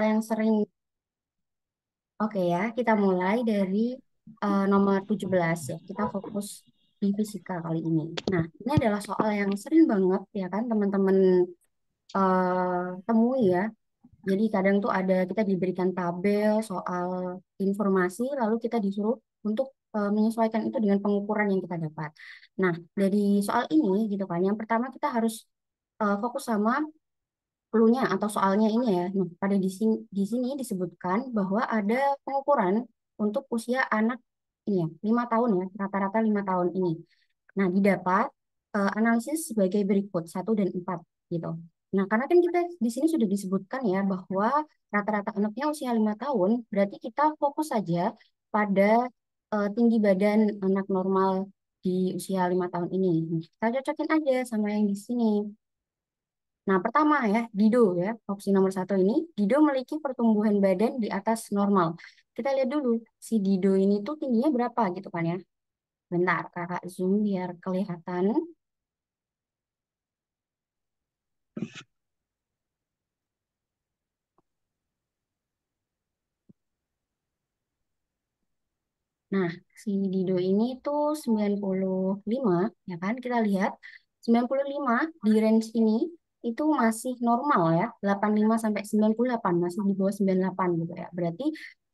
yang sering. Oke ya, kita mulai dari nomor 17 ya. Kita fokus di fisika kali ini. Nah, ini adalah soal yang sering banget ya kan teman-teman temui ya. Jadi kadang tuh ada kita diberikan tabel soal informasi lalu kita disuruh untuk menyesuaikan itu dengan pengukuran yang kita dapat. Nah, dari soal ini gitu kan. Yang pertama kita harus fokus sama clue-nya atau soalnya ini ya. Nah, pada di sini disebutkan bahwa ada pengukuran untuk usia anak ini ya, 5 tahun ya, rata-rata 5 tahun ini. Nah, didapat analisis sebagai berikut 1 dan 4 gitu. Nah, karena kan kita di sini sudah disebutkan ya bahwa rata-rata anaknya usia 5 tahun, berarti kita fokus saja pada tinggi badan anak normal di usia 5 tahun ini. Nah, kita cocokin aja sama yang di sini. Nah, pertama ya, Dido ya, opsi nomor 1 ini, Dido memiliki pertumbuhan badan di atas normal. Kita lihat dulu, si Dido ini tuh tingginya berapa gitu kan ya. Bentar, kakak zoom biar kelihatan. Nah, si Dido ini tuh 95, ya kan? Kita lihat 95 di range ini itu masih normal ya, 85 sampai 98 masih di bawah 98 gitu ya. Berarti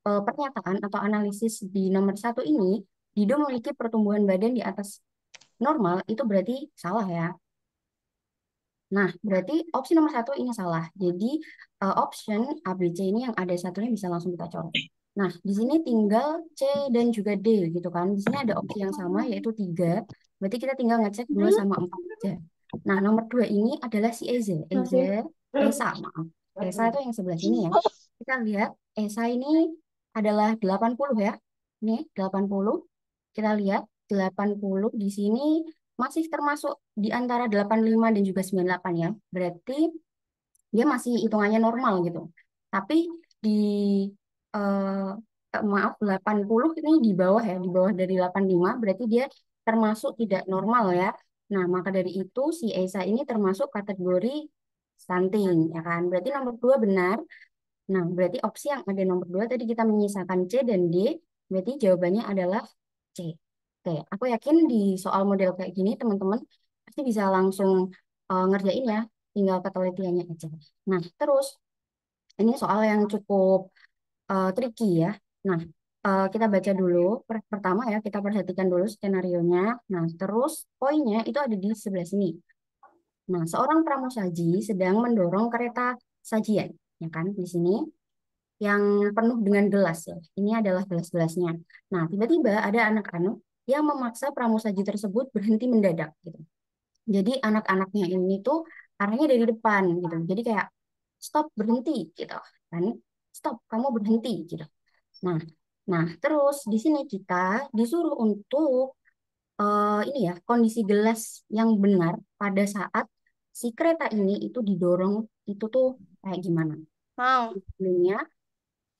pernyataan atau analisis di nomor 1 ini, Dido memiliki pertumbuhan badan di atas normal, itu berarti salah ya. Nah, berarti opsi nomor 1 ini salah. Jadi option A, B, C ini yang ada satunya bisa langsung kita coret. Nah, di sini tinggal C dan juga D gitu kan. Di sini ada opsi yang sama yaitu 3. Berarti kita tinggal ngecek 2 sama 4 aja. Nah, nomor 2 ini adalah si Eza. Esa, maaf. Esa itu yang sebelah sini ya. Kita lihat Esa ini adalah 80 ya. Ini 80. Kita lihat 80 di sini masih termasuk di antara 85 dan juga 98 ya. Berarti dia masih hitungannya normal gitu. Tapi di maaf 80 ini di bawah ya, di bawah dari 85 berarti dia termasuk tidak normal ya. Nah, maka dari itu si Esa ini termasuk kategori stunting ya kan. Berarti nomor 2 benar. Nah, berarti opsi yang ada nomor 2 tadi kita menyisakan C dan D, berarti jawabannya adalah C. Oke, aku yakin di soal model kayak gini teman-teman pasti bisa langsung ngerjain ya, tinggal ketelitiannya aja. Nah, terus ini soal yang cukup tricky ya. Nah, kita baca dulu. Pertama ya, kita perhatikan dulu skenarionya. Nah, terus poinnya itu ada di sebelah sini. Nah, seorang pramusaji sedang mendorong kereta sajian, ya kan, di sini yang penuh dengan gelas ya. Ini adalah gelas-gelasnya. Nah, tiba-tiba ada anak-anak yang memaksa pramusaji tersebut berhenti mendadak gitu. Jadi anak-anaknya ini tuh arahnya dari depan gitu. Jadi kayak stop berhenti gitu kan. Stop, kamu berhenti gitu. Nah, nah terus di sini kita disuruh untuk ini ya kondisi gelas yang benar pada saat si kereta ini itu didorong itu tuh kayak gimana. Mau. Sebelumnya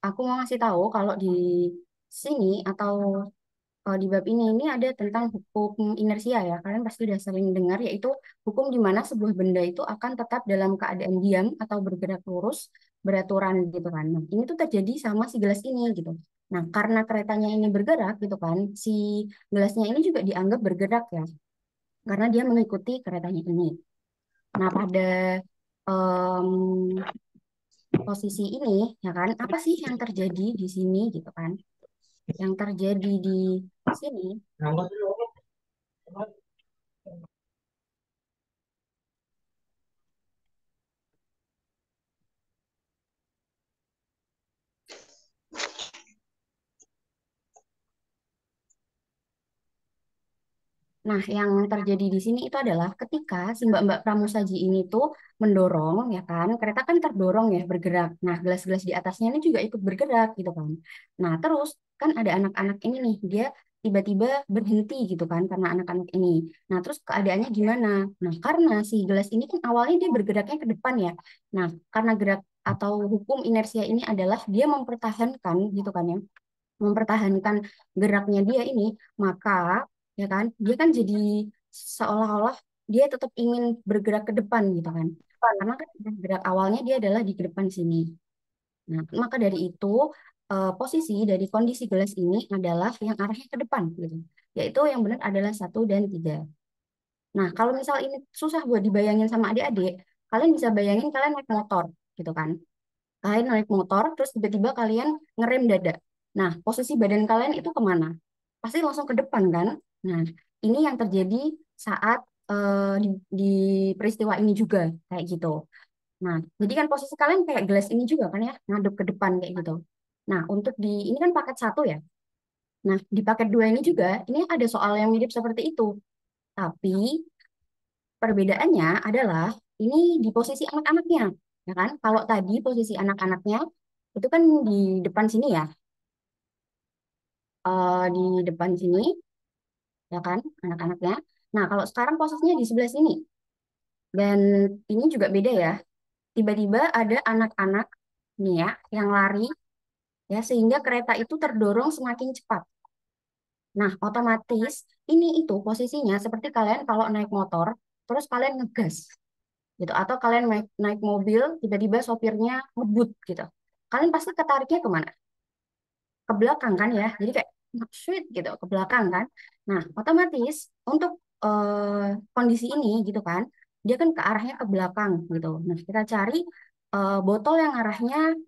aku mau ngasih tahu kalau di sini atau di bab ini ada tentang hukum inersia ya. Kalian pasti udah sering dengar yaitu hukum di mana sebuah benda itu akan tetap dalam keadaan diam atau bergerak lurus beraturan gitu kan. Nah, ini tuh terjadi sama si gelas ini gitu. Nah, karena keretanya ini bergerak gitu kan, si gelasnya ini juga dianggap bergerak ya, karena dia mengikuti keretanya ini. Nah, pada em, posisi ini ya kan, apa sih yang terjadi di sini gitu kan? Yang terjadi di sini. Nah, yang terjadi di sini itu adalah ketika si mbak-mbak pramusaji ini tuh mendorong, ya kan, kereta kan terdorong ya, bergerak. Nah, gelas-gelas di atasnya ini juga ikut bergerak gitu kan. Nah, terus kan ada anak-anak ini nih, dia tiba-tiba berhenti gitu kan, karena anak-anak ini. Nah, terus keadaannya gimana? Nah, karena si gelas ini kan awalnya dia bergeraknya ke depan ya. Nah, karena gerak atau hukum inersia ini adalah dia mempertahankan gitu kan ya, mempertahankan geraknya dia ini, maka ya kan dia kan jadi seolah-olah dia tetap ingin bergerak ke depan gitu kan. Karena kan gerak awalnya dia adalah di depan sini. Nah, maka dari itu posisi dari kondisi gelas ini adalah yang arahnya ke depan gitu. Yaitu yang benar adalah 1 dan 3. Nah, kalau misal ini susah buat dibayangin sama adik-adik, kalian bisa bayangin kalian naik motor gitu kan. Kalian naik motor, terus tiba-tiba kalian ngerem dada. Nah, posisi badan kalian itu kemana? Pasti langsung ke depan kan? Nah, ini yang terjadi saat di peristiwa ini juga kayak gitu. Nah, jadi kan posisi kalian kayak gelas ini juga kan ya, ngadep ke depan kayak gitu. Nah, untuk di ini kan paket 1 ya. Nah, di paket 2 ini juga, ini ada soal yang mirip seperti itu. Tapi perbedaannya adalah ini di posisi anak-anaknya, ya kan? Kalau tadi posisi anak-anaknya itu kan di depan sini ya, di depan sini, ya kan, anak-anaknya. Nah, kalau sekarang posisinya di sebelah sini, dan ini juga beda ya. Tiba-tiba ada anak-anak nih ya, yang lari, ya, sehingga kereta itu terdorong semakin cepat. Nah, otomatis ini itu posisinya seperti kalian kalau naik motor, terus kalian ngegas gitu atau kalian naik mobil tiba-tiba sopirnya ngebut gitu, kalian pasti ketariknya kemana? Ke belakang kan ya, jadi kayak sweet gitu ke belakang kan. Nah, otomatis untuk kondisi ini gitu kan, dia kan ke arahnya ke belakang gitu. Nah, kita cari botol yang arahnya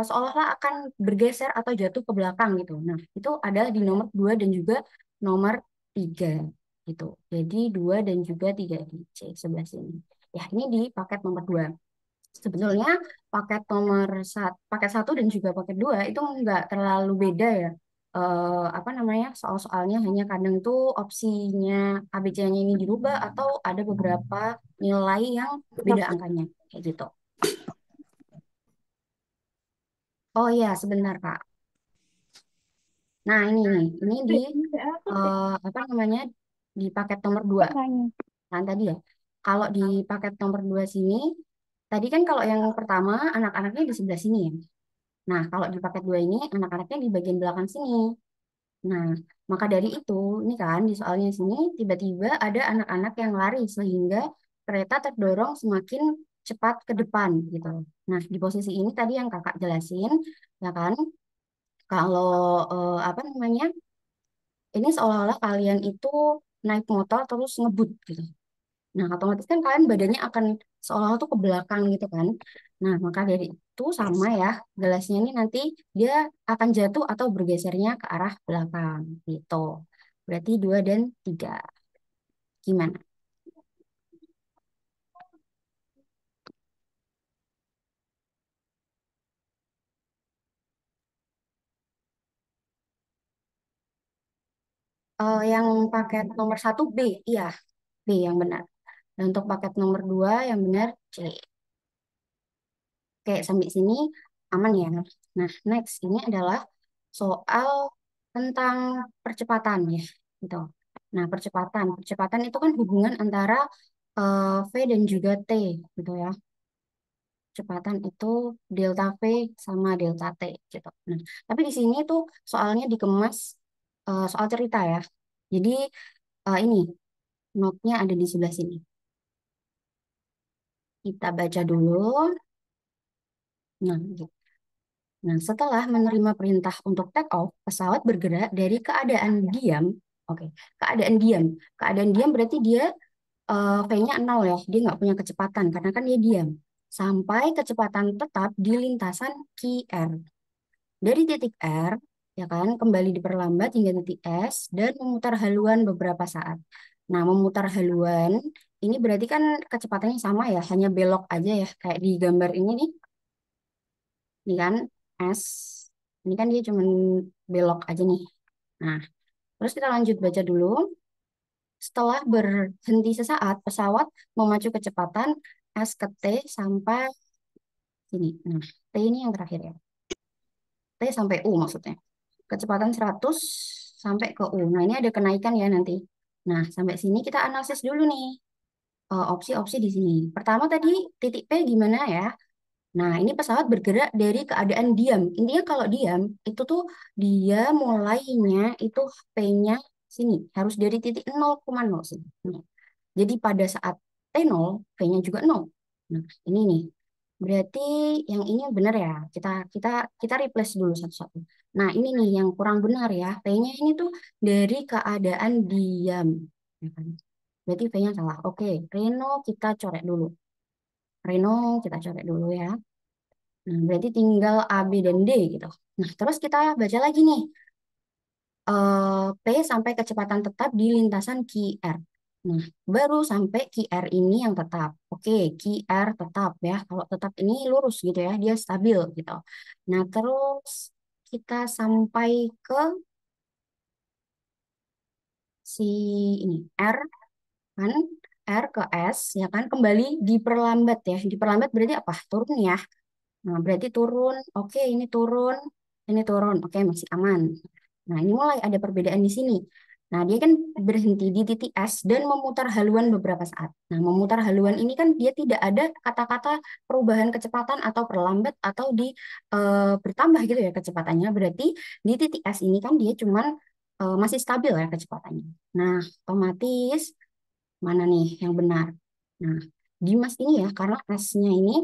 seolah-olah akan bergeser atau jatuh ke belakang gitu. Nah, itu adalah di nomor 2 dan juga nomor 3 gitu. Jadi 2 dan juga 3 di C sebelah sini. Ya, ini di paket nomor 2. Sebetulnya paket 1 dan juga paket 2 itu nggak terlalu beda ya. Apa namanya, soal-soalnya hanya kadang tuh opsinya ABC-nya ini dirubah atau ada beberapa nilai yang beda angkanya kayak gitu. Oh iya, sebentar Kak. Nah, ini nih, ini di apa namanya, di paket nomor 2. Nah, tadi ya. Kalau di paket nomor 2 sini, tadi kan kalau yang pertama anak-anaknya di sebelah sini ya. Nah, kalau di paket 2 ini anak-anaknya di bagian belakang sini. Nah, maka dari itu, ini kan di soalnya sini tiba-tiba ada anak-anak yang lari sehingga kereta terdorong semakin cepat ke depan gitu. Nah, di posisi ini tadi yang kakak jelasin, ya kan, kalau apa namanya, ini seolah-olah kalian itu naik motor terus ngebut gitu. Nah, otomatis kan kalian badannya akan seolah-olah tuh ke belakang gitu kan. Nah, maka dari itu sama ya, gelasnya ini nanti dia akan jatuh atau bergesernya ke arah belakang gitu. Berarti 2 dan 3. Gimana? Yang paket nomor 1 B, iya, B yang benar. Dan untuk paket nomor 2 yang benar C. Oke, sampai sini aman ya. Nah, next ini adalah soal tentang percepatan ya, gitu. Nah, percepatan itu kan hubungan antara V dan juga T, gitu ya. Percepatan itu delta V sama delta T, gitu. Nah, tapi di sini tuh soalnya dikemas soal cerita ya. Jadi ini note-nya ada di sebelah sini. Kita baca dulu. Nah, gitu. Nah, setelah menerima perintah untuk take off, pesawat bergerak dari keadaan diam. Oke, keadaan diam. Keadaan diam berarti dia V-nya 0 ya. Dia nggak punya kecepatan karena kan dia diam. Sampai kecepatan tetap di lintasan QR. Dari titik R, ya kan, kembali diperlambat hingga titik S dan memutar haluan beberapa saat. Nah, memutar haluan ini berarti kan kecepatannya sama ya, hanya belok aja ya, kayak di gambar ini nih. Ini kan S, ini kan dia cuma belok aja nih. Nah, terus kita lanjut baca dulu. Setelah berhenti sesaat, pesawat memacu kecepatan S ke T sampai sini. Nah, T ini yang terakhir ya. T sampai U maksudnya. Kecepatan 100 sampai ke U. Nah, ini ada kenaikan ya nanti. Nah, sampai sini kita analisis dulu nih. Opsi-opsi di sini. Pertama tadi titik P gimana ya? Nah, ini pesawat bergerak dari keadaan diam. Intinya kalau diam, itu tuh dia mulainya itu P-nya sini. Harus dari titik 0,0 sini. Nih. Jadi pada saat T0, P-nya juga 0. Nah, ini nih. Berarti yang ini benar ya. Kita kita kita replace dulu satu-satu. Nah, ini nih yang kurang benar ya. P-nya ini tuh dari keadaan diam. Ya kan? Berarti P-nya salah. Oke, Reno kita coret dulu. Reno kita coret dulu ya. Nah, berarti tinggal A, B, dan D gitu. Nah, terus kita baca lagi nih. P sampai kecepatan tetap di lintasan QR. Nah, baru sampai QR ini yang tetap. Oke, QR tetap ya. Kalau tetap ini lurus gitu ya, dia stabil gitu. Nah, terus kita sampai ke si ini R kan, R ke S ya kan, kembali diperlambat ya. Diperlambat berarti apa? Turun ya. Nah, berarti turun. Oke, ini turun. Ini turun. Oke, masih aman. Nah, ini mulai ada perbedaan di sini. Nah, dia kan berhenti di titik S dan memutar haluan beberapa saat. Nah, memutar haluan ini kan dia tidak ada kata-kata perubahan kecepatan atau perlambat atau bertambah gitu ya kecepatannya. Berarti di titik S ini kan dia cuman masih stabil ya kecepatannya. Nah, otomatis mana nih yang benar? Nah, Dimas ini ya karena S-nya ini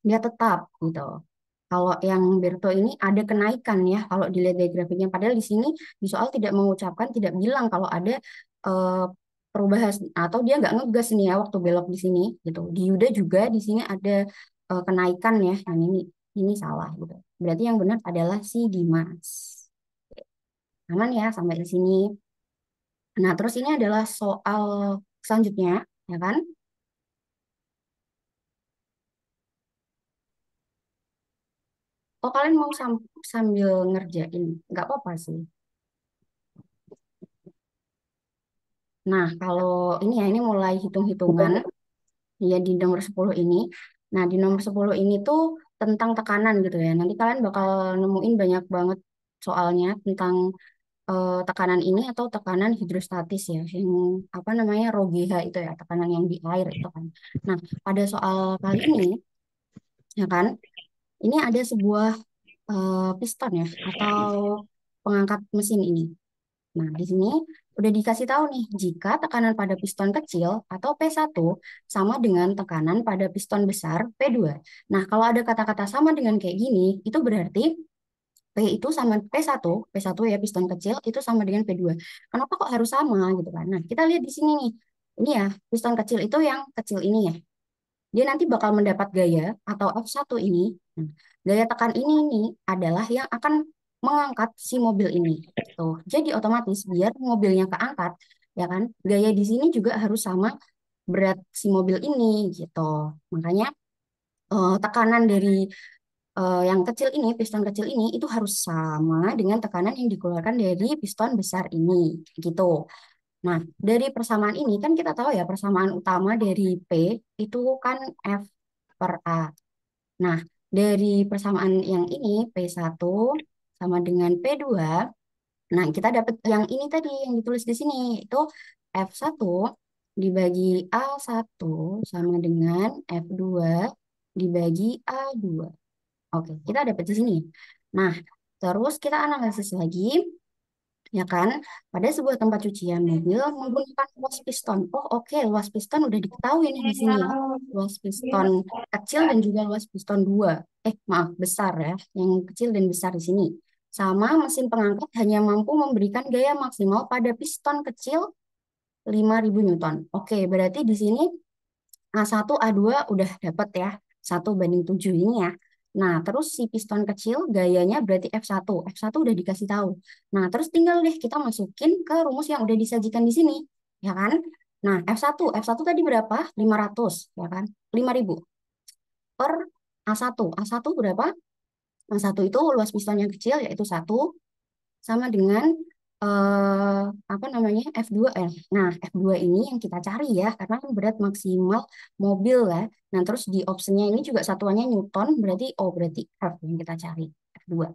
dia tetap gitu. Kalau yang Berto ini ada kenaikan ya, kalau dilihat dari grafiknya. Padahal di sini di soal tidak mengucapkan, tidak bilang kalau ada eh, perubahan atau dia nggak ngegas nih ya waktu belok di sini gitu. Di Yuda juga di sini ada kenaikan ya. Nah ini salah gitu. Berarti yang benar adalah si Dimas. Aman ya sampai di sini. Nah terus ini adalah soal selanjutnya ya kan? Oh kalian mau sambil ngerjain? Nggak apa-apa sih. Nah, kalau ini ya, ini mulai hitung-hitungan ya di nomor 10 ini. Nah, di nomor 10 ini tuh tentang tekanan gitu ya. Nanti kalian bakal nemuin banyak banget soalnya tentang tekanan ini atau tekanan hidrostatis ya. Yang apa namanya, ROGH itu ya, tekanan yang di air itu kan. Nah, pada soal kali ini ya kan, ini ada sebuah piston ya atau pengangkat mesin ini. Nah, di sini udah dikasih tahu nih, jika tekanan pada piston kecil atau P1 sama dengan tekanan pada piston besar P2. Nah, kalau ada kata-kata sama dengan kayak gini, itu berarti P itu sama P1 ya piston kecil itu sama dengan P2. Kenapa kok harus sama gitu kan? Nah, kita lihat di sini nih. Ini ya, piston kecil itu yang kecil ini ya. Dia nanti bakal mendapat gaya atau F1 ini. Nah, gaya tekan ini nih adalah yang akan mengangkat si mobil ini. Tuh. Jadi otomatis biar mobilnya keangkat, ya kan? Gaya di sini juga harus sama berat si mobil ini gitu. Makanya tekanan dari yang kecil ini, piston kecil ini itu harus sama dengan tekanan yang dikeluarkan dari piston besar ini gitu. Nah, dari persamaan ini kan kita tahu ya persamaan utama dari P itu kan F per A. Nah, dari persamaan yang ini P1 sama dengan P2. Nah, kita dapat yang ini tadi yang ditulis di sini itu F1 dibagi A1 sama dengan F2 dibagi A2. Oke, kita dapat di sini. Nah, terus kita analisis lagi ya kan? Pada sebuah tempat cucian mobil menggunakan luas piston. Oh, oke, luas piston udah diketahui nih di sini ya. Luas piston kecil dan juga luas piston dua. Maaf, besar ya. Yang kecil dan besar di sini. Sama mesin pengangkat hanya mampu memberikan gaya maksimal pada piston kecil 5.000 Newton. Oke, berarti di sini A1, A2 udah dapat ya. 1/7 ini ya. Nah, terus si piston kecil gayanya berarti F1. F1 udah dikasih tahu. Nah, terus tinggal deh kita masukin ke rumus yang udah disajikan di sini. Ya kan? Nah, F1 tadi berapa? 500, ya kan? 5.000 per A1. A1 berapa? A1 itu luas piston yang kecil yaitu 1 sama dengan apa namanya F2 nah F2 ini yang kita cari ya karena kan berat maksimal mobil ya. Nah terus di optionnya ini juga satuannya Newton berarti berarti F yang kita cari F2.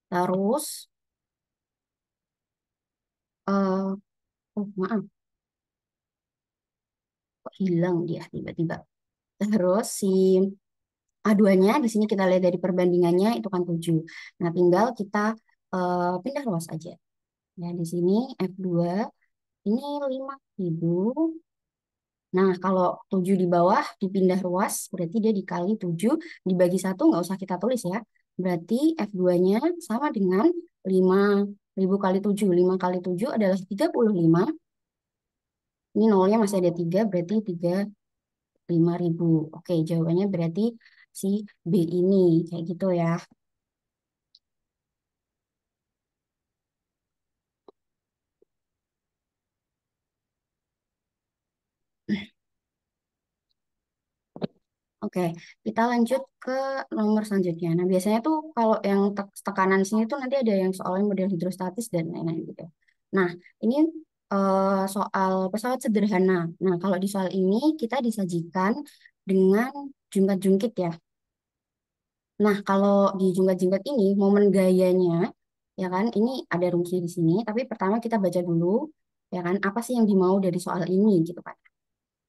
Terus eh maaf kok hilang dia tiba-tiba. Terus si A2-nya di sini kita lihat dari perbandingannya itu kan 7. Nah tinggal kita pindah luas aja. Ya di sini F2 ini 5.000 Nah, kalau 7 di bawah dipindah ruas, berarti dia dikali 7 dibagi satu nggak usah kita tulis ya. Berarti F2-nya sama dengan 5.000 kali 7. 5 kali 7 adalah 35. Ini nolnya masih ada 3, berarti 35.000. Oke, jawabannya berarti si B ini. Kayak gitu ya. Oke, kita lanjut ke nomor selanjutnya. Nah, biasanya tuh kalau yang tekanan sini tuh nanti ada yang soalnya model hidrostatis dan lain-lain gitu. Nah, ini soal pesawat sederhana. Nah, kalau di soal ini kita disajikan dengan jungkat-jungkit ya. Nah, kalau di jungkat-jungkit ini, momen gayanya, ya kan, ini ada rumusnya di sini. Tapi pertama kita baca dulu, ya kan, apa sih yang dimau dari soal ini gitu kan.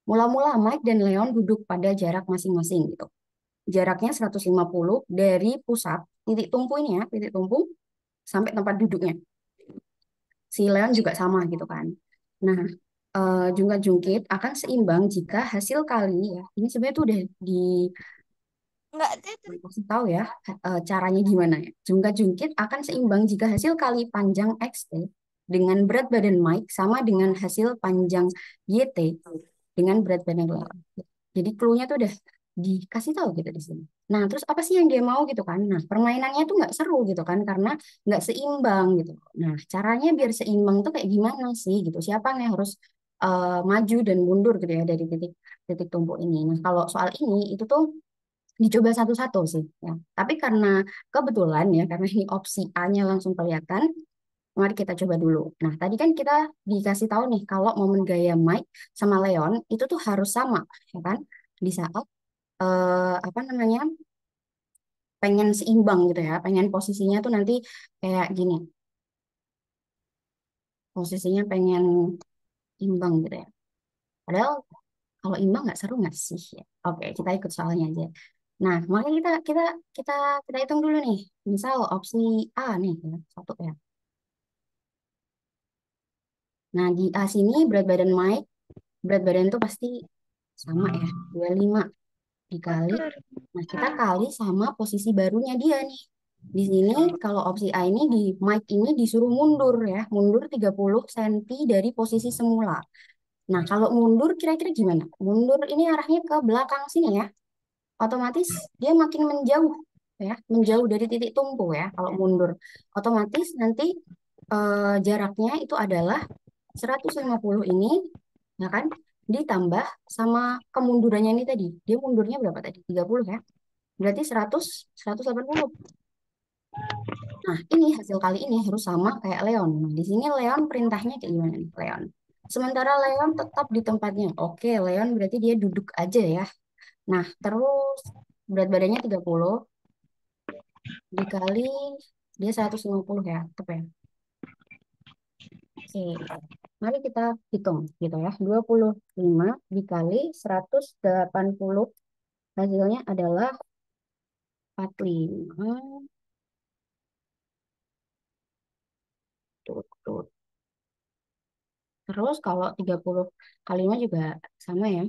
Mula-mula Mike dan Leon duduk pada jarak masing-masing gitu. Jaraknya 150 dari pusat titik tumpu ini ya, titik tumpu sampai tempat duduknya. Si Leon juga sama gitu kan. Nah, jungkat-jungkit akan seimbang jika hasil kali ya. Ini sebenarnya tuh udah Enggak, itu. dikasih tahu ya caranya gimana ya. Jungkat-jungkit akan seimbang jika hasil kali panjang XT dengan berat badan Mike sama dengan hasil panjang YT dengan berat badan Leon. Jadi clue-nya tuh udah dikasih tahu gitu di sini. Nah, terus apa sih yang dia mau gitu kan? Nah, permainannya tuh nggak seru gitu kan karena nggak seimbang gitu. Nah, caranya biar seimbang tuh kayak gimana sih gitu? Siapa yang harus maju dan mundur gitu ya dari titik titik tumpu ini. Nah, kalau soal ini itu tuh dicoba satu-satu sih ya. Tapi karena kebetulan ya karena ini opsi A-nya langsung kelihatan, mari kita coba dulu. Nah, tadi kan kita dikasih tahu nih kalau momen gaya Mike sama Leon itu tuh harus sama, ya kan? Di saat apa namanya pengen seimbang gitu ya, pengen posisinya tuh nanti kayak gini, posisinya pengen imbang gitu ya. Padahal kalau imbang nggak seru nggak sih ya? Oke, kita ikut soalnya aja. Nah, makanya kita kita hitung dulu nih. Misal opsi A nih, ya, satu ya. Nah, di A sini berat badan Mike, berat badan itu pasti sama ya, 25 dikali. Nah, kita kali sama posisi barunya dia nih. Di sini kalau opsi A ini di Mike ini disuruh mundur ya, mundur 30 cm dari posisi semula. Nah, kalau mundur kira-kira gimana? Mundur ini arahnya ke belakang sini ya. Otomatis dia makin menjauh ya, menjauh dari titik tumpu ya kalau mundur. Otomatis nanti jaraknya itu adalah 150 ini ya kan ditambah sama kemundurannya ini tadi. Dia mundurnya berapa tadi? 30 ya. Berarti 100, 180. Nah, ini hasil kali ini harus sama kayak Leon. Nah, di sini Leon perintahnya kayak gimana nih, Leon? Sementara Leon tetap di tempatnya. Oke, Leon berarti dia duduk aja ya. Nah, terus berat badannya 30 dikali dia 150 ya, tetap ya. Oke, mari kita hitung gitu ya. 25 dikali 180 hasilnya adalah 45. Tuh, tuh. Terus kalau 30 kali 5 juga sama ya.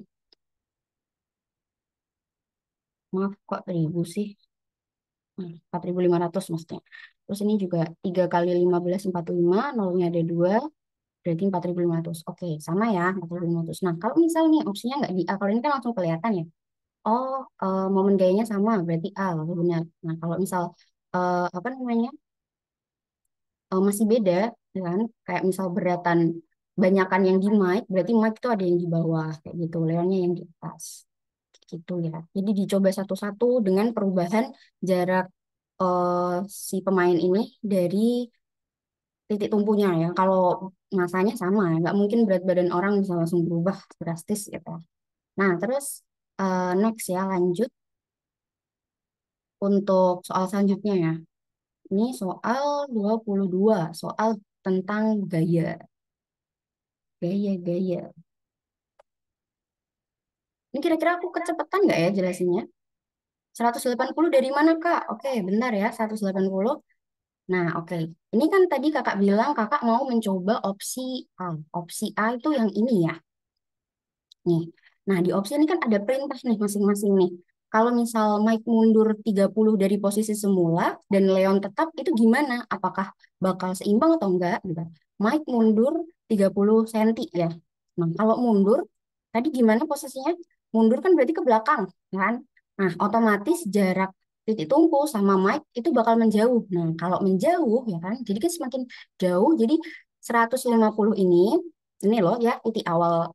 Maaf kok 1000 sih. 4.500 maksudnya. Terus ini juga 3 kali 15 45 nolnya ada 2 berarti 4.500. Oke, sama ya 4.500. Nah, kalau misalnya opsinya nggak di A, kalau ini kan langsung kelihatan ya. Oh, momen gayanya sama berarti A, lalu benar. Nah, kalau misal apa namanya masih beda, ya kan? Kayak misal beratan banyakan yang di mic, berarti mic itu ada yang di bawah kayak gitu, Leonnya yang di atas gitu ya. Jadi dicoba satu-satu dengan perubahan jarak eh, si pemain ini dari titik tumpunya ya. Kalau masanya sama, nggak mungkin berat badan orang bisa langsung berubah drastis gitu. Nah, terus next ya lanjut untuk soal selanjutnya ya. Ini soal 22 soal tentang gaya. Gaya. Ini kira-kira aku kecepatan nggak ya jelasinnya? 180 dari mana, Kak? Oke, bentar ya, 180. Nah, oke. Ini kan tadi kakak bilang kakak mau mencoba opsi A. Opsi A itu yang ini ya. Nih. Nah, di opsi ini kan ada perintah nih masing-masing nih. Kalau misal Mike mundur 30 dari posisi semula dan Leon tetap, itu gimana? Apakah bakal seimbang atau enggak? Gitu. Mike mundur 30 senti ya. Nah, kalau mundur, tadi gimana posisinya? Mundur kan berarti ke belakang, kan? Nah, otomatis jarak titik tumpu sama Mike itu bakal menjauh. Nah, kalau menjauh ya kan, jadi kan semakin jauh, jadi 150 ini loh ya titik awal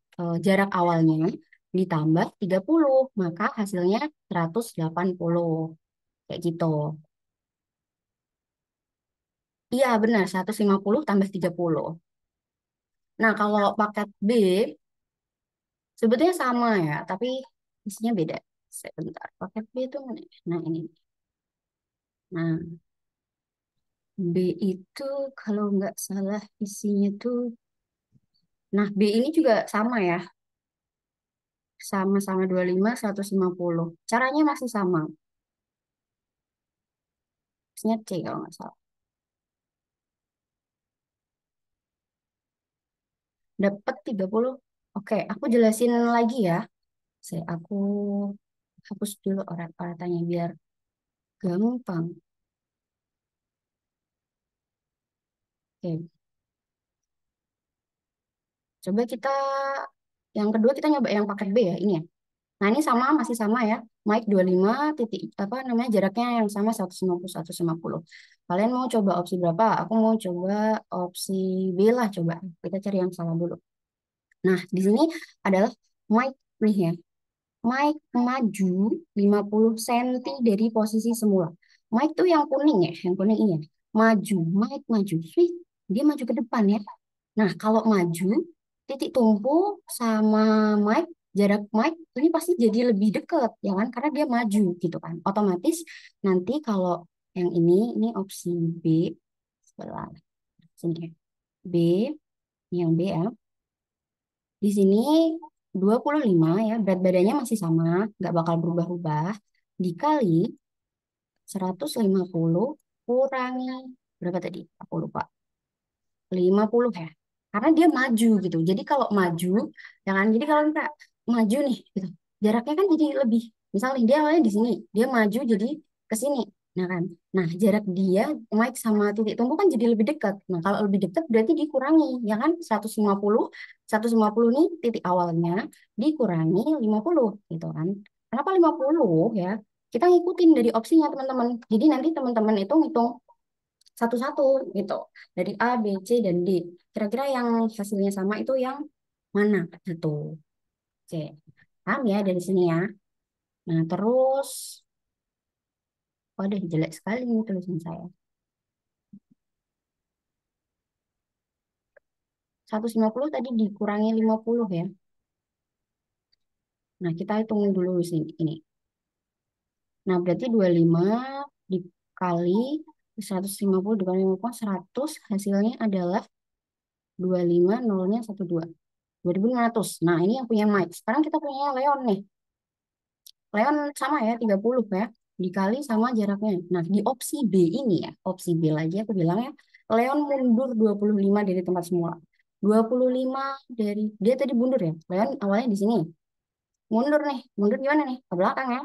jarak awalnya ditambah 30 maka hasilnya 180 kayak gitu. Iya benar 150 tambah 30. Nah, kalau paket B sebetulnya sama ya, tapi isinya beda. Sebentar, paket B itu mana? Nah, ini. Nah, B itu kalau nggak salah isinya tuh, nah B ini juga sama ya, sama-sama 25, 150. Caranya masih sama. Isinya C kalau nggak salah. Dapat 30. Oke, aku jelasin lagi ya. Aku hapus dulu orang-orangnya biar gampang. Oke, coba kita yang kedua kita nyoba yang paket B ya, ini ya. Nah, ini sama masih sama ya. Mic 25 titik apa namanya jaraknya yang sama 150 150. Kalian mau coba opsi berapa? Aku mau coba opsi B lah coba. Kita cari yang salah dulu. Nah, di sini adalah mic nih ya. Mike maju 50 senti dari posisi semula. Mike tuh yang kuning ya, yang kuning ini ya. Maju, Mike maju. Sweet, dia maju ke depan ya. Nah, kalau maju, titik tumpu sama Mike, jarak Mike ini pasti jadi lebih dekat, ya kan? Karena dia maju gitu kan. Otomatis nanti kalau yang ini opsi B, sebelah sini ya. B, yang B ya. Di sini 25 ya, berat badannya masih sama, nggak bakal berubah-ubah. Dikali 150 kurangi berapa tadi? Aku lupa. 50 ya. Karena dia maju gitu. Jadi kalau maju, jangan jadi kalau kita maju nih gitu. Jaraknya kan jadi lebih. Misalnya dia awalnya di sini, dia maju jadi ke sini. Nah kan. Nah, jarak dia Mike sama titik tumpu kan jadi lebih dekat. Nah, kalau lebih dekat berarti dikurangi, ya kan? 150 nih titik awalnya dikurangi 50 gitu kan. Kenapa 50 ya? Kita ngikutin dari opsinya teman-teman. Jadi nanti teman-teman itu ngitung satu-satu gitu dari A, B, C dan D. Kira-kira yang hasilnya sama itu yang mana gitu. C. Paham ya dari sini ya. Nah, terus waduh jelek sekali nih tulisan saya. 150 tadi dikurangi 50 ya. Nah, kita hitung dulu sini ini. Nah, berarti 25 dikali 150 dikali 50 100 hasilnya adalah 25 nolnya 12. 2500. Nah, ini yang punya Mike. Sekarang kita punya Leon nih. Leon sama ya 30 ya dikali sama jaraknya. Nah, di opsi B ini ya, opsi B lagi aku bilang ya, Leon mundur 25 dari tempat semula. 25 dari dia tadi mundur ya. Leon awalnya di sini. Mundur nih. Mundur gimana nih? Ke belakang ya.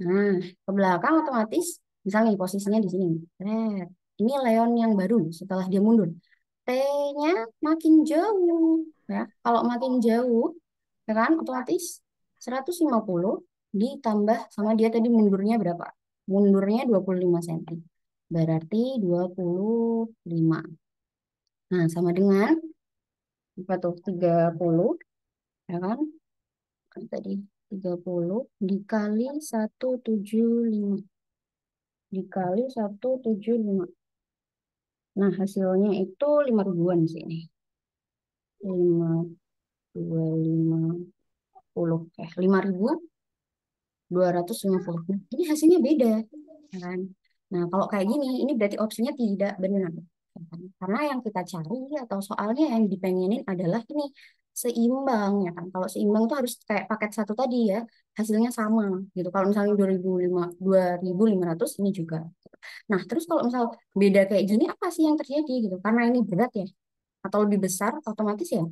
Nah, ke belakang otomatis misalnya nih, posisinya di sini. Red. Ini Leon yang baru setelah dia mundur. T-nya makin jauh ya. Kalau makin jauh ya kan otomatis 150 ditambah sama dia tadi mundurnya berapa? Mundurnya 25 cm. Berarti 25. Nah, sama dengan apa tuh? 30 ya kan? Kan tadi 30 dikali 175 dikali 175. Nah, hasilnya itu 5 ribuan sih ini. 5 250 5.250. Nah, ini hasilnya beda, ya kan? Nah, kalau kayak gini, ini berarti opsinya tidak benar. Ya kan? Karena yang kita cari atau soalnya yang dipengenin adalah ini seimbang, ya kan? Kalau seimbang tuh harus kayak paket satu tadi ya, hasilnya sama gitu. Kalau misalnya 2.500 ini juga. Nah, terus kalau misal beda kayak gini, apa sih yang terjadi gitu? Karena ini berat ya, atau lebih besar, otomatis ya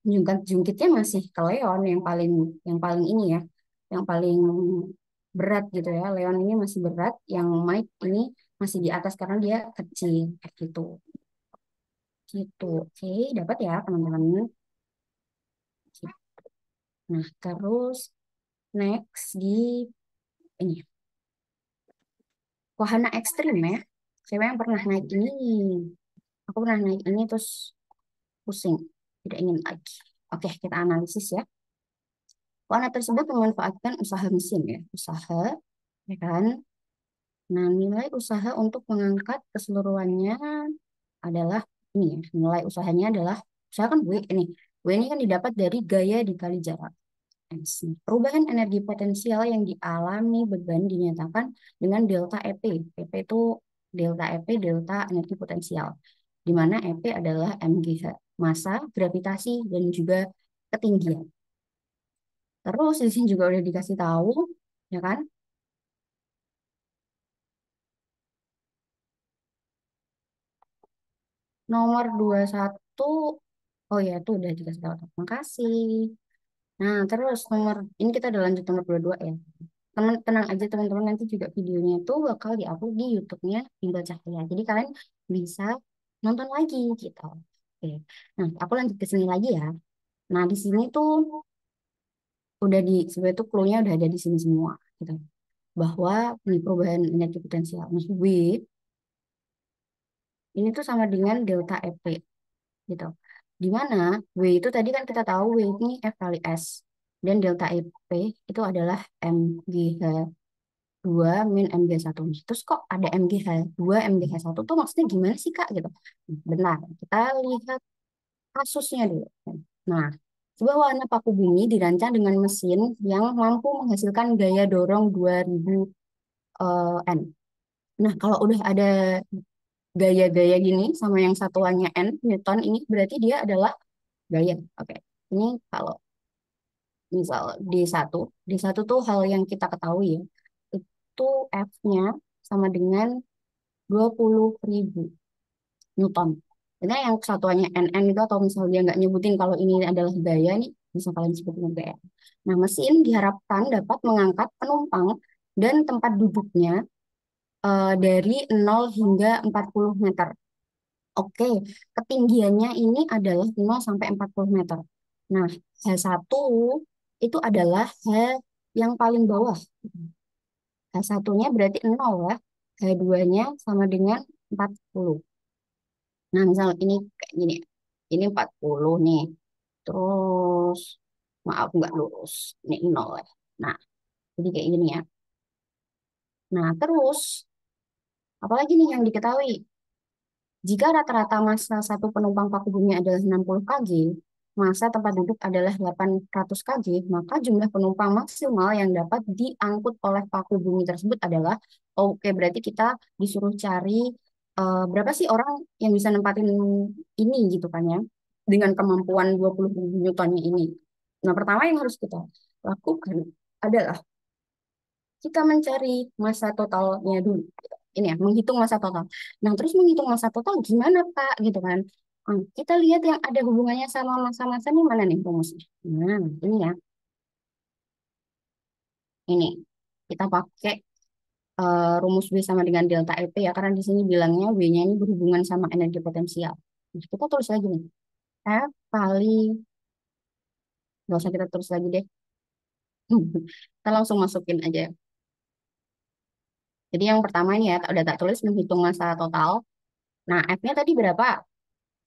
jungkitnya masih ke Leon yang paling ini ya, yang paling berat gitu ya. Leon ini masih berat, yang Mike ini masih di atas karena dia kecil kayak gitu. Gitu. Oke, dapat ya teman-teman. Nah, terus next di ini wahana ekstrim ya. Saya yang pernah naik ini, aku pernah naik ini terus pusing, tidak ingin lagi. Oke, kita analisis ya. Wahana tersebut memanfaatkan usaha mesin ya, usaha, ya kan? Nah, nilai usaha untuk mengangkat keseluruhannya adalah ini ya, nilai usahanya adalah, usaha kan W ini. W ini kan didapat dari gaya dikali jarak. Perubahan energi potensial yang dialami beban dinyatakan dengan delta EP. EP itu delta EP, delta energi potensial. Di mana EP adalah MGH, massa, gravitasi, dan juga ketinggian. Terus di sini juga udah dikasih tahu, ya kan? Nomor 21, oh ya itu udah dikasih tahu. Terima kasih. Nah, terus ini kita udah lanjut nomor 22 ya. Teman tenang aja teman-teman, nanti juga videonya itu bakal diupload di YouTube-nya Bimba Cahaya. Jadi kalian bisa nonton lagi gitu. Oke. Nah, aku lanjut ke sini lagi ya. Nah, di sini tuh udah sebenarnya tuh clue-nya udah ada di sini semua gitu. Bahwa ini perubahan energi potensial. Nah, W ini tuh sama dengan delta EP gitu. Di mana W itu tadi kan kita tahu W ini F kali S dan delta EP itu adalah MGH 2 min MG1. Terus kok ada MGH 2 MGH1 tuh maksudnya gimana sih Kak gitu. Benar, kita lihat kasusnya dulu. Nah, sebuah wahana paku bumi dirancang dengan mesin yang mampu menghasilkan gaya dorong 2000 N. Nah, kalau udah ada gaya-gaya gini sama yang satuannya N, Newton, ini berarti dia adalah gaya. Oke. Ini kalau misal D1 tuh hal yang kita ketahui ya. Itu F-nya sama dengan 20.000 Newton. Jadi yang satuannya NN itu atau misalnya dia nggak nyebutin kalau ini adalah gaya nih, bisa kalian sebut dengan gaya. Nah, mesin diharapkan dapat mengangkat penumpang dan tempat duduknya dari 0 hingga 40 meter. Oke, ketinggiannya ini adalah 0 sampai 40 meter. Nah, H1 itu adalah H yang paling bawah. H1-nya berarti 0 ya. H2-nya sama dengan 40. Nah, misal ini kayak gini. Ini 40 nih. Terus, maaf nggak lurus. Ini 0 ya. Nah, jadi kayak gini ya. Nah, terus, apalagi nih yang diketahui? Jika rata-rata massa satu penumpang paku bumi adalah 60 kg, massa tempat duduk adalah 800 kg, maka jumlah penumpang maksimal yang dapat diangkut oleh paku bumi tersebut adalah, oke, berarti kita disuruh cari berapa sih orang yang bisa nempatin ini gitu kan ya, dengan kemampuan 20.000 Newtonnya ini. Nah, pertama yang harus kita lakukan adalah kita mencari massa totalnya dulu. Ini ya, menghitung massa total. Nah, terus menghitung massa total gimana, Kak? Gitu kan. Kita lihat yang ada hubungannya sama massa-massa ini mana nih rumusnya? Nah, ini ya. Ini. Kita pakai rumus B sama dengan delta EP ya, karena di sini bilangnya W-nya ini berhubungan sama energi potensial. Nah, kita tulis lagi nih. F kali, nggak usah kita tulis lagi deh. Kita langsung masukin aja. Jadi yang pertama ini ya, udah tak tulis menghitung massa total. Nah, F-nya tadi berapa?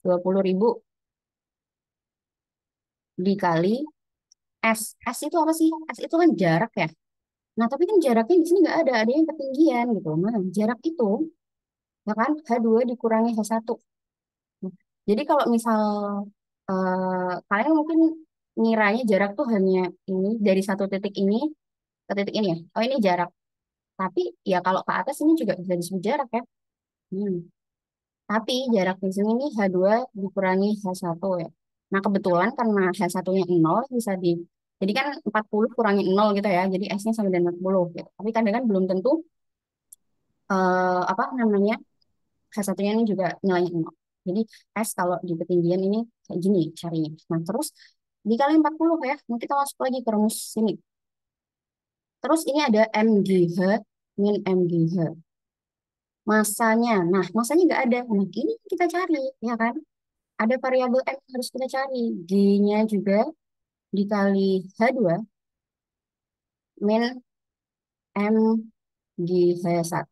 20.000 dikali S. S itu apa sih? S itu kan jarak ya. Nah, tapi kan jaraknya di sini nggak ada yang ketinggian gitu. Nah, jarak itu, ya kan, H2 dikurangi H1. Nah, jadi kalau misal kalian mungkin ngiranya jarak tuh hanya ini, dari satu titik ini ke titik ini ya. Oh, ini jarak. Tapi ya kalau ke atas ini juga bisa disebut jarak ya. Hmm. Tapi jarak di sini nih H2 dikurangi H1 ya. Nah, kebetulan karena H1-nya 0 bisa jadi kan 40 kurangi 0 gitu ya. Jadi S-nya sama dengan 40 gitu. Tapi kadang kan belum tentu, apa namanya, H1-nya ini juga nilainya 0. Jadi S kalau di ketinggian ini kayak gini carinya. Nah, terus dikali 40 ya. Nah, kita masuk lagi ke rumus sini. Terus ini ada MGH min MGH. Masanya. Nah, masanya nggak ada. Nah, ini kita cari, ya kan? Ada variabel M yang harus kita cari. G-nya juga dikali H2 min MGH1.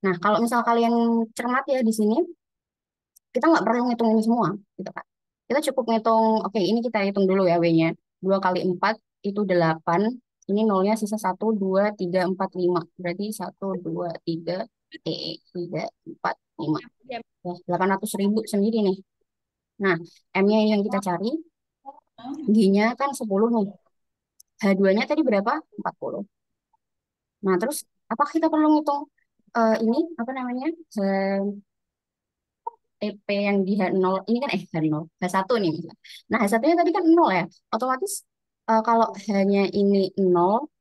Nah, kalau misal kalian cermat ya di sini, kita nggak perlu ngitung ini semua, gitu kan. Kita cukup ngitung, oke ini kita hitung dulu ya W-nya. 2 kali 4 itu 8. Ini nolnya sisa 1, 2, 3, 4, 5. Berarti 1, 2, 3, 3, 4, 5. Ya. Ya, 800.000 sendiri nih. Nah, M-nya yang kita cari, G-nya kan 10 nih. H2-nya tadi berapa? 40. Nah, terus apa kita perlu ngitung ini apa namanya? TP yang di H0 ini kan H0 H1 nih misalnya. Nah, H1-nya tadi kan 0 ya. Otomatis kalau hanya ini 0,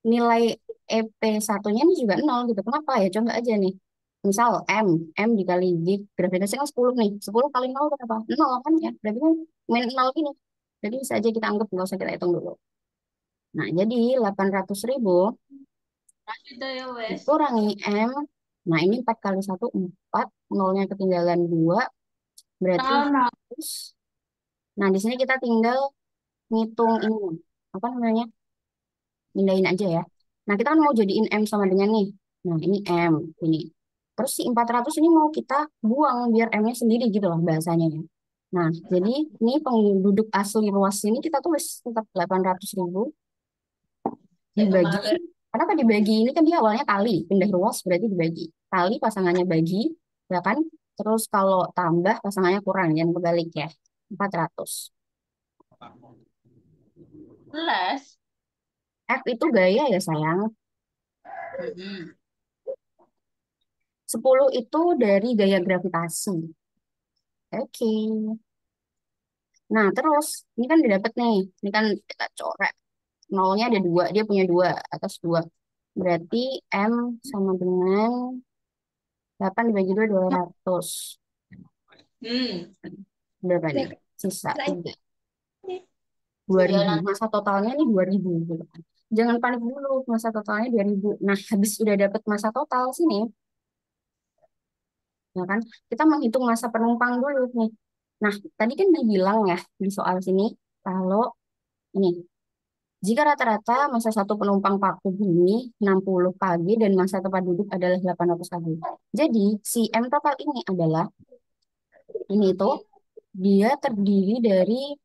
nilai EP1-nya ini juga 0 gitu. Kenapa ya? Coba aja nih. Misal M dikali G, gravitasinya kan 10 nih. 10 kali 0 berapa? 0 kan ya. Berarti kan min 0 gini. Jadi bisa aja kita anggap, nggak usah kita hitung dulu. Nah, jadi 800.000 Itu ya wes. dikurangi M. Nah, ini 4 kali 1, 4. Nolnya ketinggalan 2. Berarti No, no. terus. Nah, di sini kita tinggal ngitung ini. Apa namanya? Pindahin aja ya. Nah, kita kan mau jadiin M sama dengan nih. Nah, ini M. Ini. Terus si 400 ini mau kita buang biar M-nya sendiri gitu lah bahasanya ya. Nah, jadi ini penduduk asli ruas ini kita tulis tetap 800.000 Saya dibagi. kemarin. Kenapa dibagi? Ini kan dia awalnya kali. Pindah ruas berarti dibagi. Kali pasangannya bagi. Ya kan? Terus kalau tambah pasangannya kurang. Jangan kebalik ya. 400. Plus. F itu gaya ya sayang. Mm-mm. 10 itu dari gaya gravitasi. Oke. Nah, terus ini kan didapat nih. Ini kan kita coret. Nolnya ada dua. Dia punya dua. Atas dua. Berarti M sama dengan 8 dibagi 2, 200. Hmm. Berapa nih? Sisa 3. 2.000. Masa totalnya nih 2.000. Gitu kan. Jangan panik dulu. Masa totalnya 2.000. Nah, habis udah dapat masa total sini. Ya kan? Kita menghitung masa penumpang dulu nih. Nah, tadi kan dibilang ya di soal sini kalau ini jika rata-rata masa satu penumpang paku bumi 60 kg dan masa tempat duduk adalah 800 kg. Jadi, si M total ini adalah ini tuh dia terdiri dari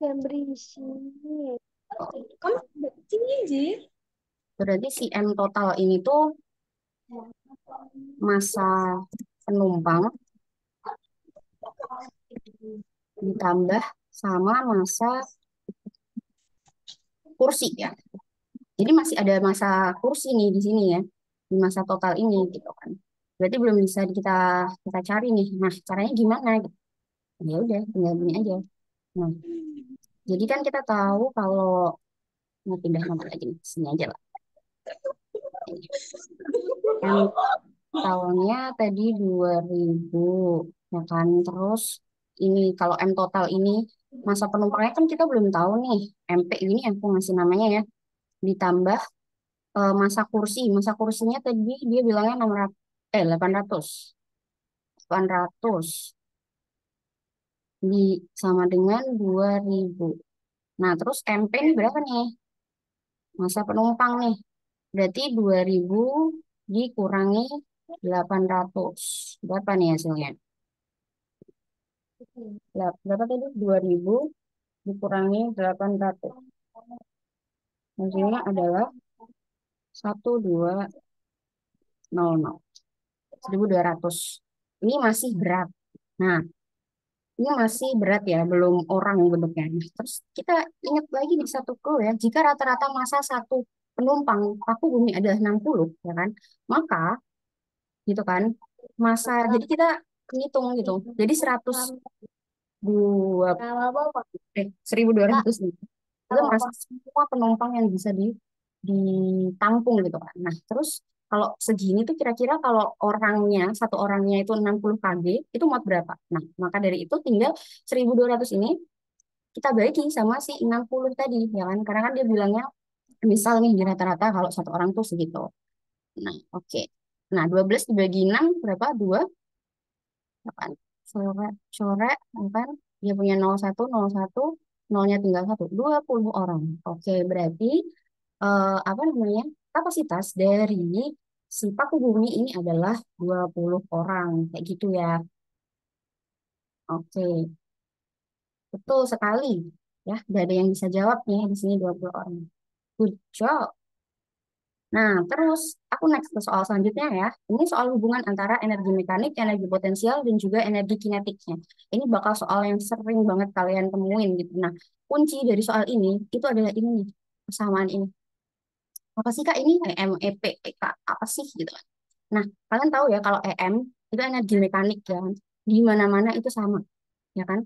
Yang berisi. Kamu sini aja. berarti si M total ini tuh masa penumpang ditambah sama masa kursi ya. Jadi masih ada masa kursi nih di sini ya, di masa total ini gitu kan. Berarti belum bisa kita kita cari nih. Nah, caranya gimana gitu. Ya udah, tinggal gini aja. Nah, jadi kan kita tahu kalau mau pindah nomor lagi nih, sini aja lah. M tahunnya tadi 2.000 ya kan. Terus ini kalau M total ini masa penumpangnya kan kita belum tahu nih. MP ini aku ngasih namanya ya. Ditambah masa kursi. Masa kursinya tadi dia bilangnya 600 800. 800 di sama dengan 2.000. Nah, terus MP ini berapa nih? Masa penumpang nih. Berarti 2.000 dikurangi 800. Berapa nih hasilnya? Berapa tadi? 2.000 dikurangi 800. Hasilnya adalah 1.200. 1.200. Ini masih berat. Nah, ini masih berat ya, belum orang bentuknya. Nah, terus kita ingat lagi di satu clue ya, jika rata-rata masa satu penumpang paku bumi adalah 60, ya kan? Maka gitu kan, jadi kita ngitung gitu. Jadi 1.200 nih. Itu masa semua penumpang yang bisa ditampung gitu kan. Nah, terus kalau segini tuh kira-kira kalau orangnya, satu orangnya itu 60 kg, itu muat berapa? Nah, maka dari itu tinggal 1.200 ini kita bagi sama si 60 tadi, ya kan? Karena kan dia bilangnya, misal nih di rata-rata kalau satu orang tuh segitu. Nah, oke. Nah, 12 dibagi 6 berapa? 2, kan? Coret, ya kan? Dia punya 01, 01, nolnya tinggal 1, 20 orang. Oke, berarti apa namanya? Kapasitas dari si paku bumi ini adalah 20 orang. Kayak gitu ya. Oke, betul sekali. Ya, gak ada yang bisa jawab nih di sini 20 orang. Good job. Nah, terus aku next ke soal selanjutnya ya. Ini soal hubungan antara energi mekanik, energi potensial, dan juga energi kinetiknya. Ini bakal soal yang sering banget kalian temuin gitu. Nah, kunci dari soal ini itu adalah ini nih, kesamaan ini. Apa sih Kak ini? EM, EP, EK, apa sih gitu kan. Nah, kalian tahu ya kalau EM itu energi mekanik ya. Di mana-mana itu sama, ya kan?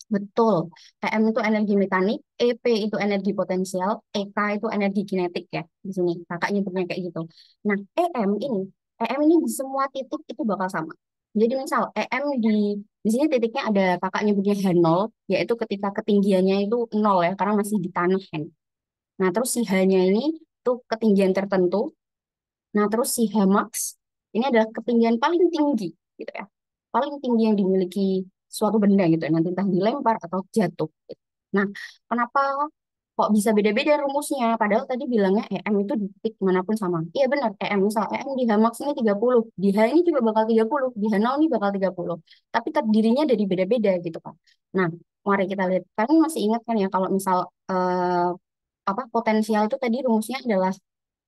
Betul. EM itu energi mekanik, EP itu energi potensial, EK itu energi kinetik ya. Di sini kakak nyebutnya kayak gitu. Nah, EM ini di semua titik itu bakal sama. Jadi misal EM di sini titiknya ada kakak nyebutnya H0, yaitu ketika ketinggiannya itu nol ya, karena masih di tanah kan. Nah, terus si H-nya ini tuh ketinggian tertentu. Nah, terus si Hamax ini adalah ketinggian paling tinggi gitu ya. Paling tinggi yang dimiliki suatu benda gitu ya. Nanti entah dilempar atau jatuh gitu. Nah, kenapa kok bisa beda-beda rumusnya? Padahal tadi bilangnya EM itu di titik manapun sama. Iya benar, EM misal EM di Hamax ini 30, di H ini juga bakal 30, di H0 ini bakal 30. Tapi terdirinya dari beda-beda gitu kan. Nah, mari kita lihat. Kalian masih ingat kan ya kalau misal apa potensial itu tadi rumusnya adalah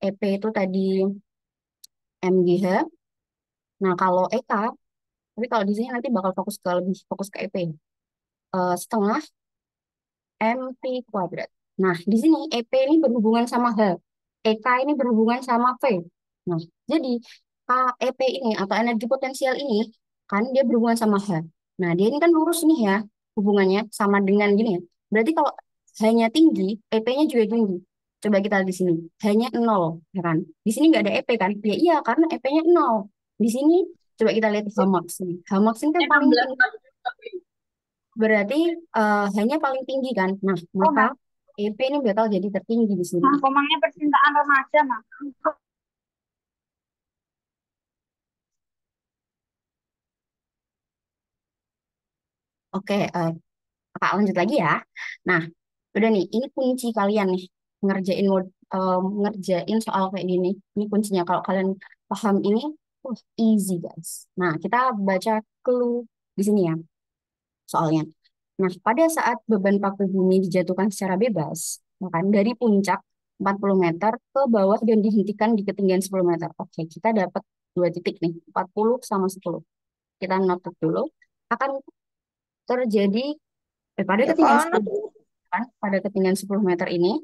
EP itu tadi MGH. Nah, kalau EK, tapi kalau di sini nanti bakal lebih fokus ke EP. Setengah MP kuadrat. Nah, di sini EP ini berhubungan sama H. EK ini berhubungan sama V. Nah, jadi EP ini atau energi potensial ini kan dia berhubungan sama H. Nah, dia ini kan lurus nih ya hubungannya sama dengan gini ya. Berarti kalau H-nya tinggi, EP-nya juga tinggi. Coba kita lihat di sini. H-nya 0, ya kan? Di sini nggak ada EP kan? Ya iya, karena EP-nya 0. Di sini coba kita lihat Hamax ini. Hamax ini kan paling 16 tinggi. kali lebih. Berarti hanya paling tinggi kan? Nah, Oh, maka EP ini bakal jadi tertinggi di sini. nah, komangnya percintaan remaja, nah. Oke, Kak lanjut lagi ya. Nah, udah nih, ini kunci kalian nih ngerjain soal kayak gini. Ini kuncinya kalau kalian paham ini, easy guys. Nah, kita baca clue di sini ya soalnya. Nah, pada saat beban paku bumi dijatuhkan secara bebas, ya kan, dari puncak 40 meter ke bawah dan dihentikan di ketinggian 10 meter. Oke, kita dapat dua titik nih, 40 sama 10. Kita note dulu. Akan terjadi pada Ya ketinggian kan, 10 kan, pada ketinggian 10 meter ini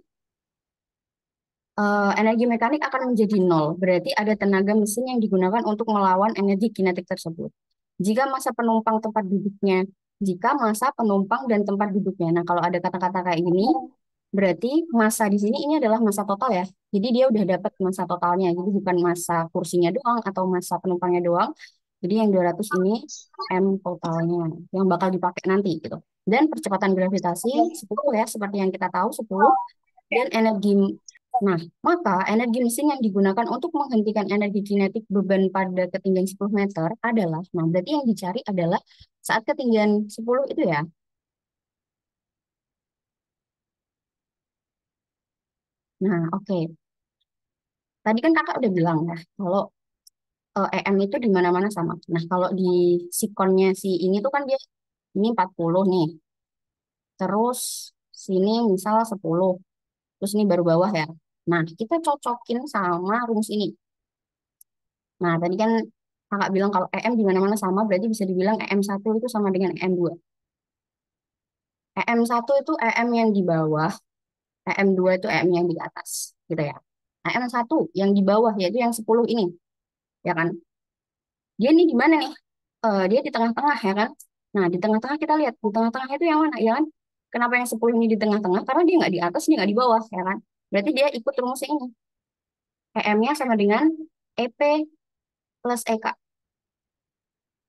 energi mekanik akan menjadi nol. Berarti ada tenaga mesin yang digunakan untuk melawan energi kinetik tersebut. Jika masa penumpang tempat duduknya, jika masa penumpang dan tempat duduknya. Nah, kalau ada kata-kata kayak gini, berarti masa di sini ini adalah masa total ya. Jadi dia udah dapat masa totalnya. Jadi bukan masa kursinya doang atau masa penumpangnya doang. Jadi yang 200 ini M totalnya yang bakal dipakai nanti gitu. Dan percepatan gravitasi 10 ya, seperti yang kita tahu 10 dan energi. Nah, maka energi mesin yang digunakan untuk menghentikan energi kinetik beban pada ketinggian 10 meter adalah, nah berarti yang dicari adalah saat ketinggian 10 itu ya. Nah, oke. Tadi kan kakak udah bilang ya, kalau EM itu di mana-mana sama. Nah, kalau di sikonnya si ini tuh kan dia ini 40 nih. Terus sini misal 10. Terus ini baru bawah ya. Nah, kita cocokin sama rumus ini. Nah, tadi kan kakak bilang kalau EM di mana-mana sama, berarti bisa dibilang EM1 itu sama dengan EM2. EM1 itu EM yang di bawah, EM2 itu EM yang di atas, gitu ya. EM1 yang di bawah, yaitu yang 10 ini, ya kan? Dia ini di mana nih? Dia di tengah-tengah, ya kan? Nah, di tengah-tengah kita lihat, di tengah-tengah itu yang mana, ya kan? Kenapa yang 10 ini di tengah-tengah? Karena dia nggak di atas, dia nggak di bawah, ya kan? Berarti dia ikut rumusnya ini. EM-nya sama dengan EP plus EK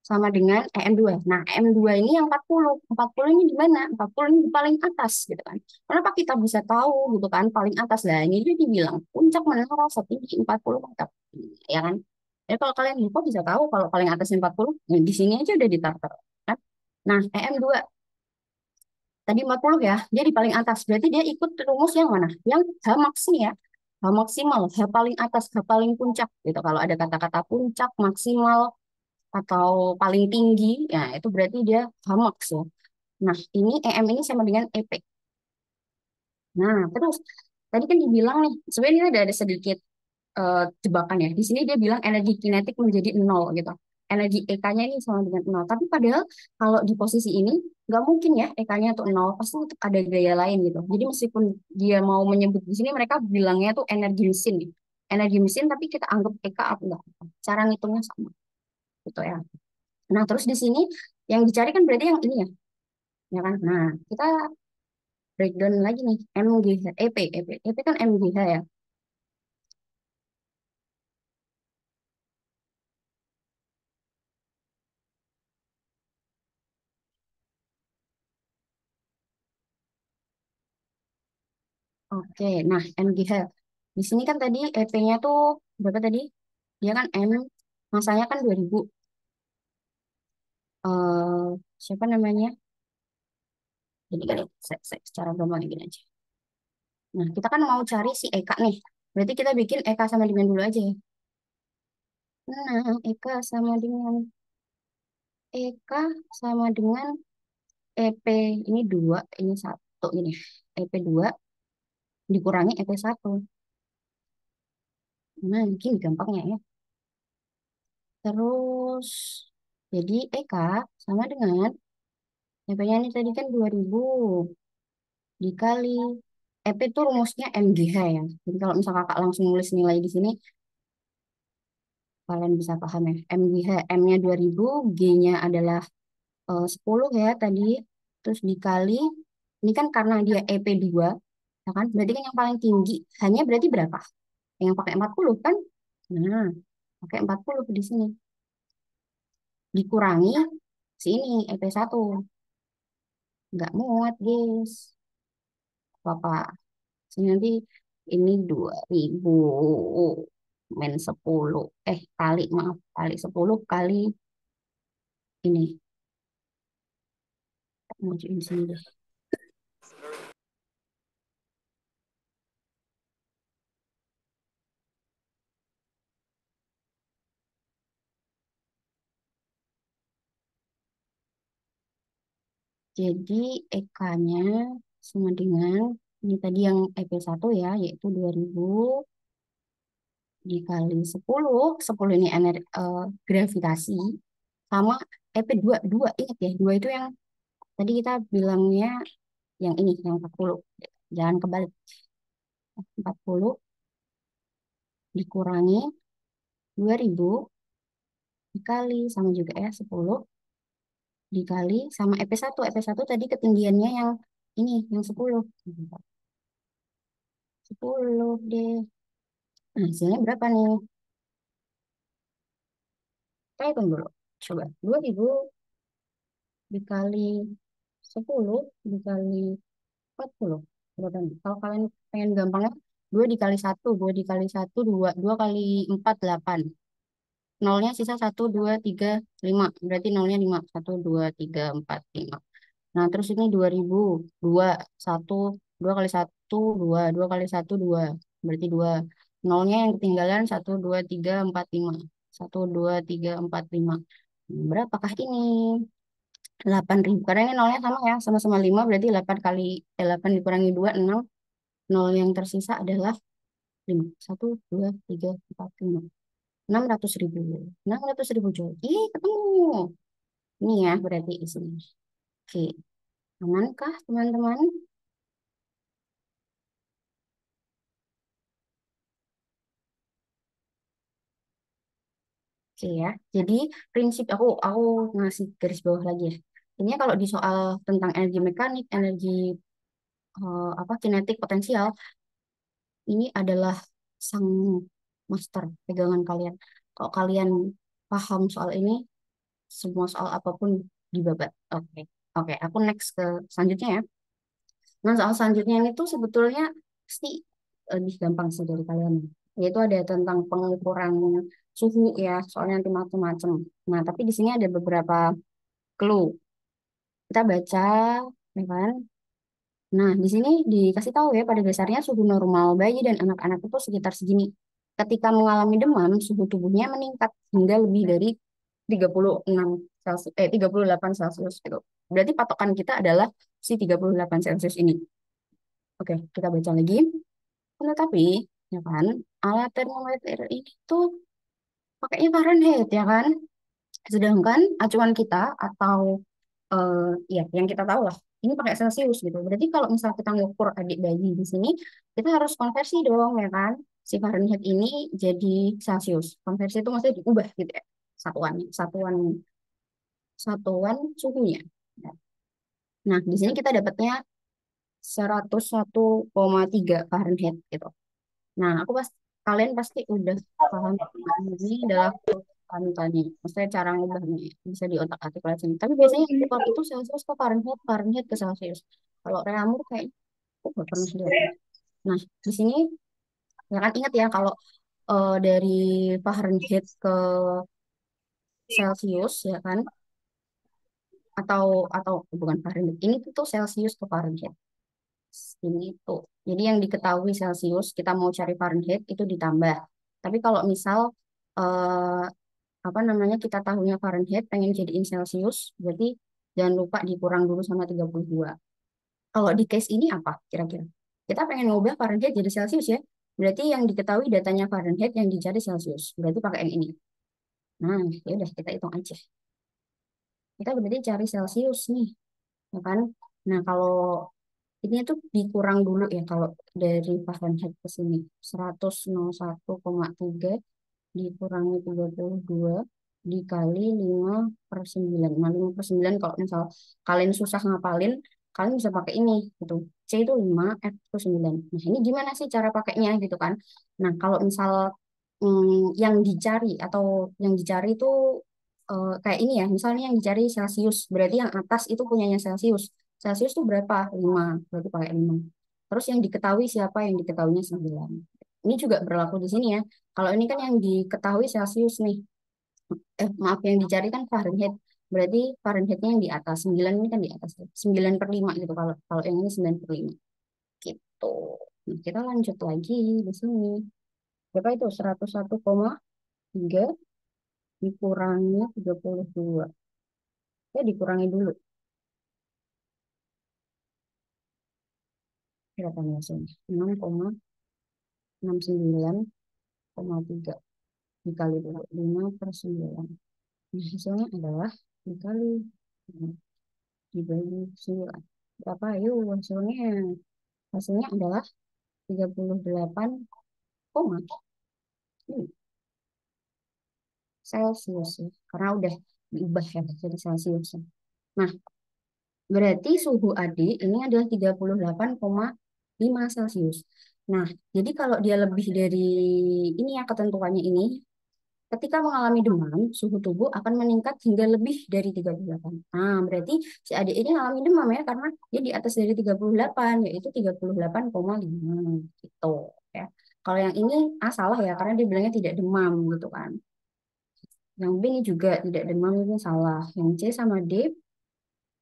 sama dengan EM2. Nah, EM2 ini yang 40. 40 ini di mana? 40 ini di paling atas gitu kan. Kenapa kita bisa tahu gitu kan paling atas? Lah, ini dia dibilang puncak menara setinggi 40 meter. Ya kan? Jadi kalau kalian info bisa tahu kalau paling atasnya 40, nah di sini aja udah ditaruh kan. Nah, EM2 tadi 40 ya, dia di paling atas. Berarti dia ikut rumus yang mana? Yang H maksi ya. H maksimal, H paling atas, H paling puncak gitu. Kalau ada kata-kata puncak, maksimal, atau paling tinggi, ya itu berarti dia Hamax ya. Nah, ini EM ini sama dengan EP. Nah, terus tadi kan dibilang nih, sebenarnya ini ada sedikit jebakan ya. Di sini dia bilang energi kinetik menjadi nol gitu. Energi EK-nya ini sama dengan nol. Tapi padahal kalau di posisi ini nggak mungkin ya EK-nya tuh nol, pasti tetap ada gaya lain gitu. Jadi meskipun dia mau menyebut di sini mereka bilangnya tuh energi mesin gitu. Energi mesin tapi kita anggap EK apa enggak. Cara ngitungnya sama gitu ya. Nah, terus di sini yang dicari kan berarti yang ini ya kan? Nah, kita breakdown lagi nih, MGH, EP kan MGH ya. Oke, nah MGH. Di sini kan tadi EP-nya tuh berapa tadi? Dia kan masanya kan 2000. Siapa namanya? Jadi gini, secara gampang gini aja. Nah, kita kan mau cari si Eka nih. Berarti kita bikin Eka sama dengan dulu aja ya. Nah, Eka sama dengan EP ini dua, ini satu ini. EP2 dikurangi EP1. Nah, mungkin gampangnya ya. Terus, jadi EK sama dengan, EP-nya ini tadi kan 2000 dikali, EP itu rumusnya MGH ya. Jadi kalau misal kakak langsung nulis nilai di sini, kalian bisa paham ya. MGH, M-nya 2000, G-nya adalah 10 ya tadi. Terus dikali, ini kan karena dia EP2, ya kan? Berarti kan yang paling tinggi, hanya berarti berapa? Yang pakai 40 kan? Nah, pakai 40 di sini. Dikurangi sini EP1. Nggak muat, guys. Apa? Sini nanti ini 2000 men 10. Kali, maaf. Kali 10 kali ini. Majuin sini deh. Jadi EK-nya sama dengan ini tadi yang EP1 ya, yaitu 2000 dikali 10. 10 ini gravitasi. Sama EP2. Dua, ingat ya, 2 itu yang tadi kita bilangnya yang ini, yang 40. Jangan kebalik. 40 dikurangi 2000 dikali sama juga ya 10 dikali sama EP1. EP1 tadi ketinggiannya yang ini, yang 10. 10 deh. Nah, hasilnya berapa nih? Kita hitung dulu. Coba. 2000 dikali 10 dikali 40. Berapa nih? Kalau kalian pengen gampangnya, 2 dikali 1. 2 dikali 1, 2. 2 kali 4, 8. Nolnya sisa 1, 2, 3, 5. Berarti nolnya 5. 1, 2, 3, 4, 5. Nah, terus ini 2000, 2, 1, 2 kali 1, 2, 2 kali 1, 2. Berarti 2. Nolnya yang ketinggalan 1, 2, 3, 4, 5. 1, 2, 3, 4, 5. Berapakah ini? 8.000. Karena ini nolnya sama ya, sama-sama 5, berarti 8 kali 8 dikurangi 2, 6. Nol yang tersisa adalah 5. 1, 2, 3, 4, 5. 600.000. 600.000 joule. Ih, ketemu. Ini ya berarti isinya. Oke, amankah teman-teman? Oke ya. Jadi prinsip aku ngasih garis bawah lagi ya. Ini kalau di soal tentang energi mekanik, energi apa kinetik potensial, ini adalah sang master pegangan kalian. Kalau kalian paham soal ini, semua soal apapun dibabat. Oke. Oke, aku next ke selanjutnya ya. Nah, soal selanjutnya ini tuh sebetulnya pasti lebih gampang sih dari kalian. Yaitu ada tentang pengukuran suhu ya, soalnya nanti macam-macam. Nah, tapi di sini ada beberapa clue. Kita baca, ya kan? Nah, di sini dikasih tahu ya, pada dasarnya suhu normal bayi dan anak-anak itu sekitar segini. Ketika mengalami demam, suhu tubuhnya meningkat hingga lebih dari 36 Celsius, 38 Celsius gitu. Berarti patokan kita adalah si 38 Celsius ini. Oke, kita baca lagi. Tetapi, ya kan, alat termometer ini tuh pakainya Fahrenheit, ya kan? Sedangkan acuan kita atau ya yang kita tahu lah, ini pakai Celsius gitu. Berarti kalau misal kita ngukur adik bayi di sini, kita harus konversi dong, ya kan? Si Fahrenheit ini jadi Celsius. Konversi itu maksudnya diubah gitu ya, satuan, satuan, satuan suhunya. Ya. Nah, di sini kita dapatnya 101,3 Fahrenheit gitu. Nah, kalian pasti udah paham ini adalah panutannya. Maksudnya cara ngubahnya bisa di otak-atik aja. Tapi biasanya yang keluar itu Celsius ke Fahrenheit, Fahrenheit ke Celsius. Kalau Reamu kayak aku nggak pernah lihat. Nah, di sini ya kan ingat ya kalau dari Fahrenheit ke Celsius ya kan atau bukan Fahrenheit. Ini tuh Celsius ke Fahrenheit. Ini tuh. Jadi yang diketahui Celsius, kita mau cari Fahrenheit itu ditambah. Tapi kalau misal eh, apa namanya kita tahunya Fahrenheit pengen jadiin Celsius, berarti jangan lupa dikurang dulu sama 32. Kalau di case ini apa kira-kira? Kita pengen ngubah Fahrenheit jadi Celsius ya. Berarti yang diketahui datanya Fahrenheit yang dicari Celsius. Berarti pakai yang ini. Nah, ya udah kita hitung aja. Kita berarti cari Celsius nih, ya kan? Nah, kalau ini tuh dikurang dulu ya kalau dari Fahrenheit ke sini. 101,3 dikurangi 32 dikali 5/9. Nah, 5/9 kalau misal kalian susah ngapalin, kalian bisa pakai ini gitu. C itu 5, F itu 9. Nah, ini gimana sih cara pakainya gitu kan? Nah, kalau misal yang dicari atau yang dicari itu kayak ini ya, misalnya yang dicari Celsius, berarti yang atas itu punyanya Celsius. Celsius itu berapa? 5, berarti pakai 5. Terus yang diketahui siapa? Yang diketahuinya 9. Ini juga berlaku di sini ya. Kalau ini kan yang diketahui Celsius nih. Maaf, yang dicari kan Fahrenheit. Berarti Fahrenheitnya yang di atas. 9 ini kan di atas. 9/5 gitu. Kalau kalau yang ini 9/5. Gitu. Nah, kita lanjut lagi di sini. Berapa itu? 101,3 dikurangi 32. Ya, dikurangi dulu. Berapa nih hasilnya? 6,69,3 dikali dulu. 5/9. Nah, hasilnya adalah dikali dibagi 9. Berapa? Yuk hasilnya. Hasilnya adalah 38 koma Celsius ya. Karena udah diubah ya jadi Celsius ya. Nah, berarti suhu adik ini adalah 38,5 Celsius. Nah, jadi kalau dia lebih dari ini ya ketentuannya ini, ketika mengalami demam, suhu tubuh akan meningkat hingga lebih dari 38. Nah, berarti si adik ini mengalami demam ya, karena dia di atas dari 38, yaitu 38,5 gitu ya. Kalau yang ini salah ya, karena dia bilangnya tidak demam gitu kan. Yang B ini juga tidak demam, itu salah. Yang C sama D,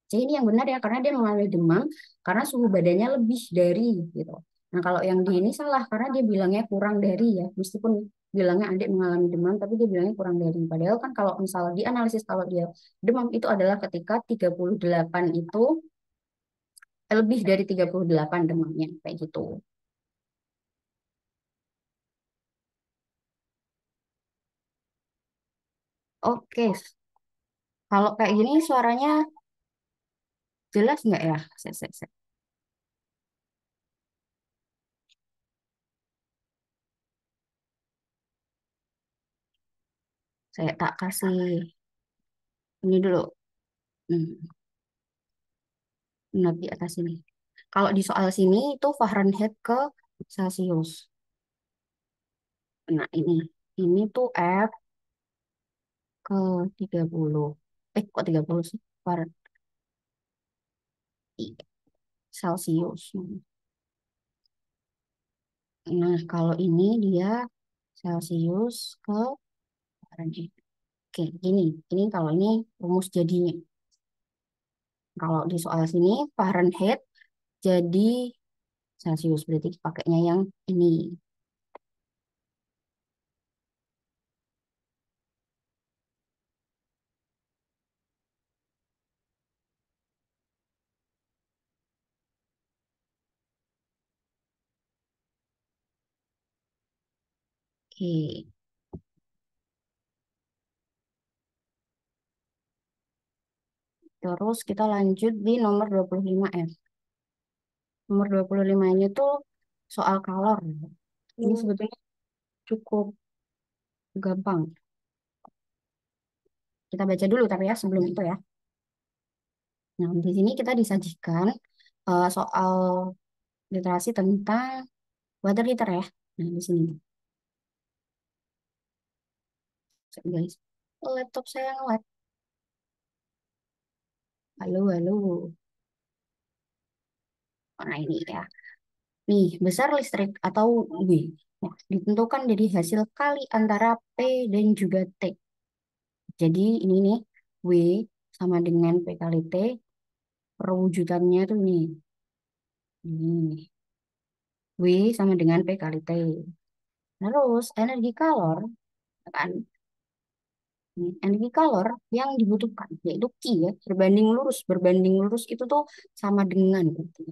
C ini yang benar ya, karena dia mengalami demam karena suhu badannya lebih dari gitu. Nah, kalau yang D ini salah karena dia bilangnya kurang dari ya. Meskipun bilangnya adik mengalami demam, tapi dia bilangnya kurang dari. Padahal kan kalau misal dianalisis kalau dia demam itu adalah ketika 38 itu lebih dari 38 demamnya kayak gitu. Oke, kalau kayak gini suaranya jelas nggak ya? Saya tak kasih ini dulu. Hmm, Not di atas ini. Kalau di soal sini itu Fahrenheit ke Celsius. Nah, ini tuh F ke 30. Kok 30 sih? Celcius. Nah, kalau ini dia Celcius ke Fahrenheit. Oke, gini. Ini kalau ini rumus jadinya. Kalau di soal sini Fahrenheit jadi Celcius. Berarti pakainya yang ini. Oke. Terus kita lanjut di nomor 25 F. Nomor 25 ini tuh soal kalor. Ini sebetulnya cukup gampang. Kita baca dulu tapi ya sebelum itu ya. Nah, di sini kita disajikan soal literasi tentang water heater ya. Nah, di sini guys. Laptop saya nge-lag. Halo, halo. Nah, ini ya. Nih, besar listrik atau W. Nah, ditentukan dari hasil kali antara P dan juga T. Jadi ini nih, W sama dengan P kali T. Perwujudannya tuh nih. Ini. W sama dengan P kali T. Terus energi kalor, kan? Energi kalor yang dibutuhkan, yaitu Q ya, berbanding lurus. Berbanding lurus itu tuh sama dengan, berarti.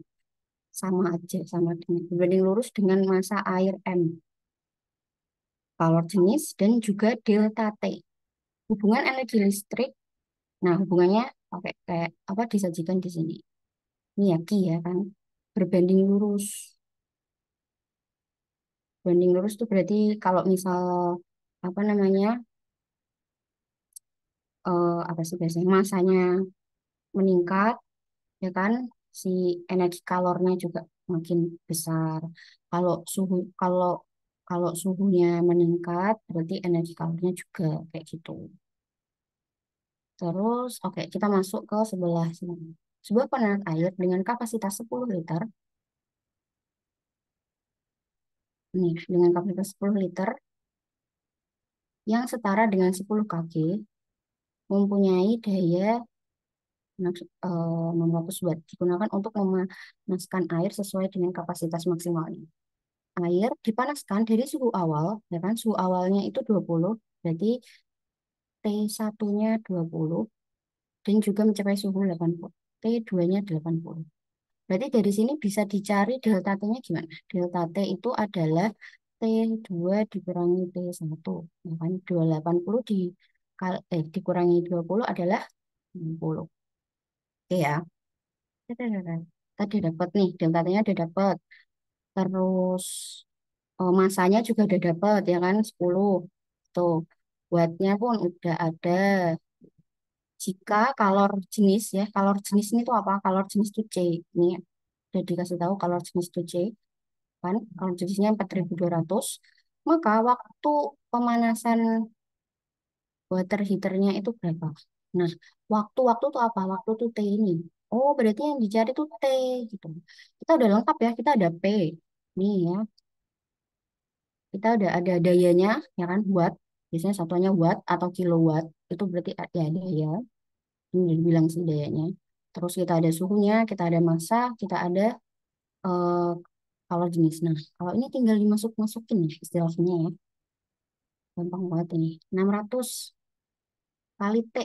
Sama aja, sama dengan. Berbanding lurus dengan massa air M. Kalor jenis dan juga delta T. Hubungan energi listrik, nah hubungannya pakai kayak apa disajikan di sini. Ini ya Q ya kan, berbanding lurus. Banding lurus itu berarti kalau misal apa namanya apa sih biasanya masanya meningkat ya kan si energi kalornya juga makin besar. Kalau suhu kalau kalau suhunya meningkat berarti energi kalornya juga kayak gitu. Terus oke kita masuk ke sebelah sini. Sebuah penahan air dengan kapasitas 10 liter nih dengan kapasitas 10 liter yang setara dengan 10 kg mempunyai daya 600 watt digunakan untuk memanaskan air sesuai dengan kapasitas maksimalnya. Air dipanaskan dari suhu awal, ya kan? Suhu awalnya itu 20, berarti T1-nya 20 dan juga mencapai suhu 80. T2-nya 80. Berarti dari sini bisa dicari delta T-nya gimana? Delta T itu adalah T2 dikurangi T1. Ya kan? 280 dikurangi 20 adalah 60. Oke ya. Tadi dapat nih, delta T-nya udah dapat. Terus masanya juga udah dapat ya kan 10. Tuh. Wattnya pun udah ada. Jika kalor jenis ya, kalor jenis ini tuh apa? Kalor jenis itu C. Ini udah dikasih tahu kalor jenis itu C kan. Kalor jenisnya 4.200. Maka waktu pemanasan water heaternya itu berapa? Nah, waktu-waktu tuh apa? Waktu tuh T ini. Oh, berarti yang dicari tuh T gitu. Kita udah lengkap ya, kita ada P. Nih ya, kita udah ada dayanya, ya kan, watt. Biasanya satuannya watt atau kilowatt. Itu berarti ya daya. Ini dibilang sih dayanya. Terus kita ada suhunya, kita ada massa, kita ada eh, kalau jenis. Nah, kalau ini tinggal dimasuk-masukin nih istilahnya ya. Gampang banget ini. 600 kali T.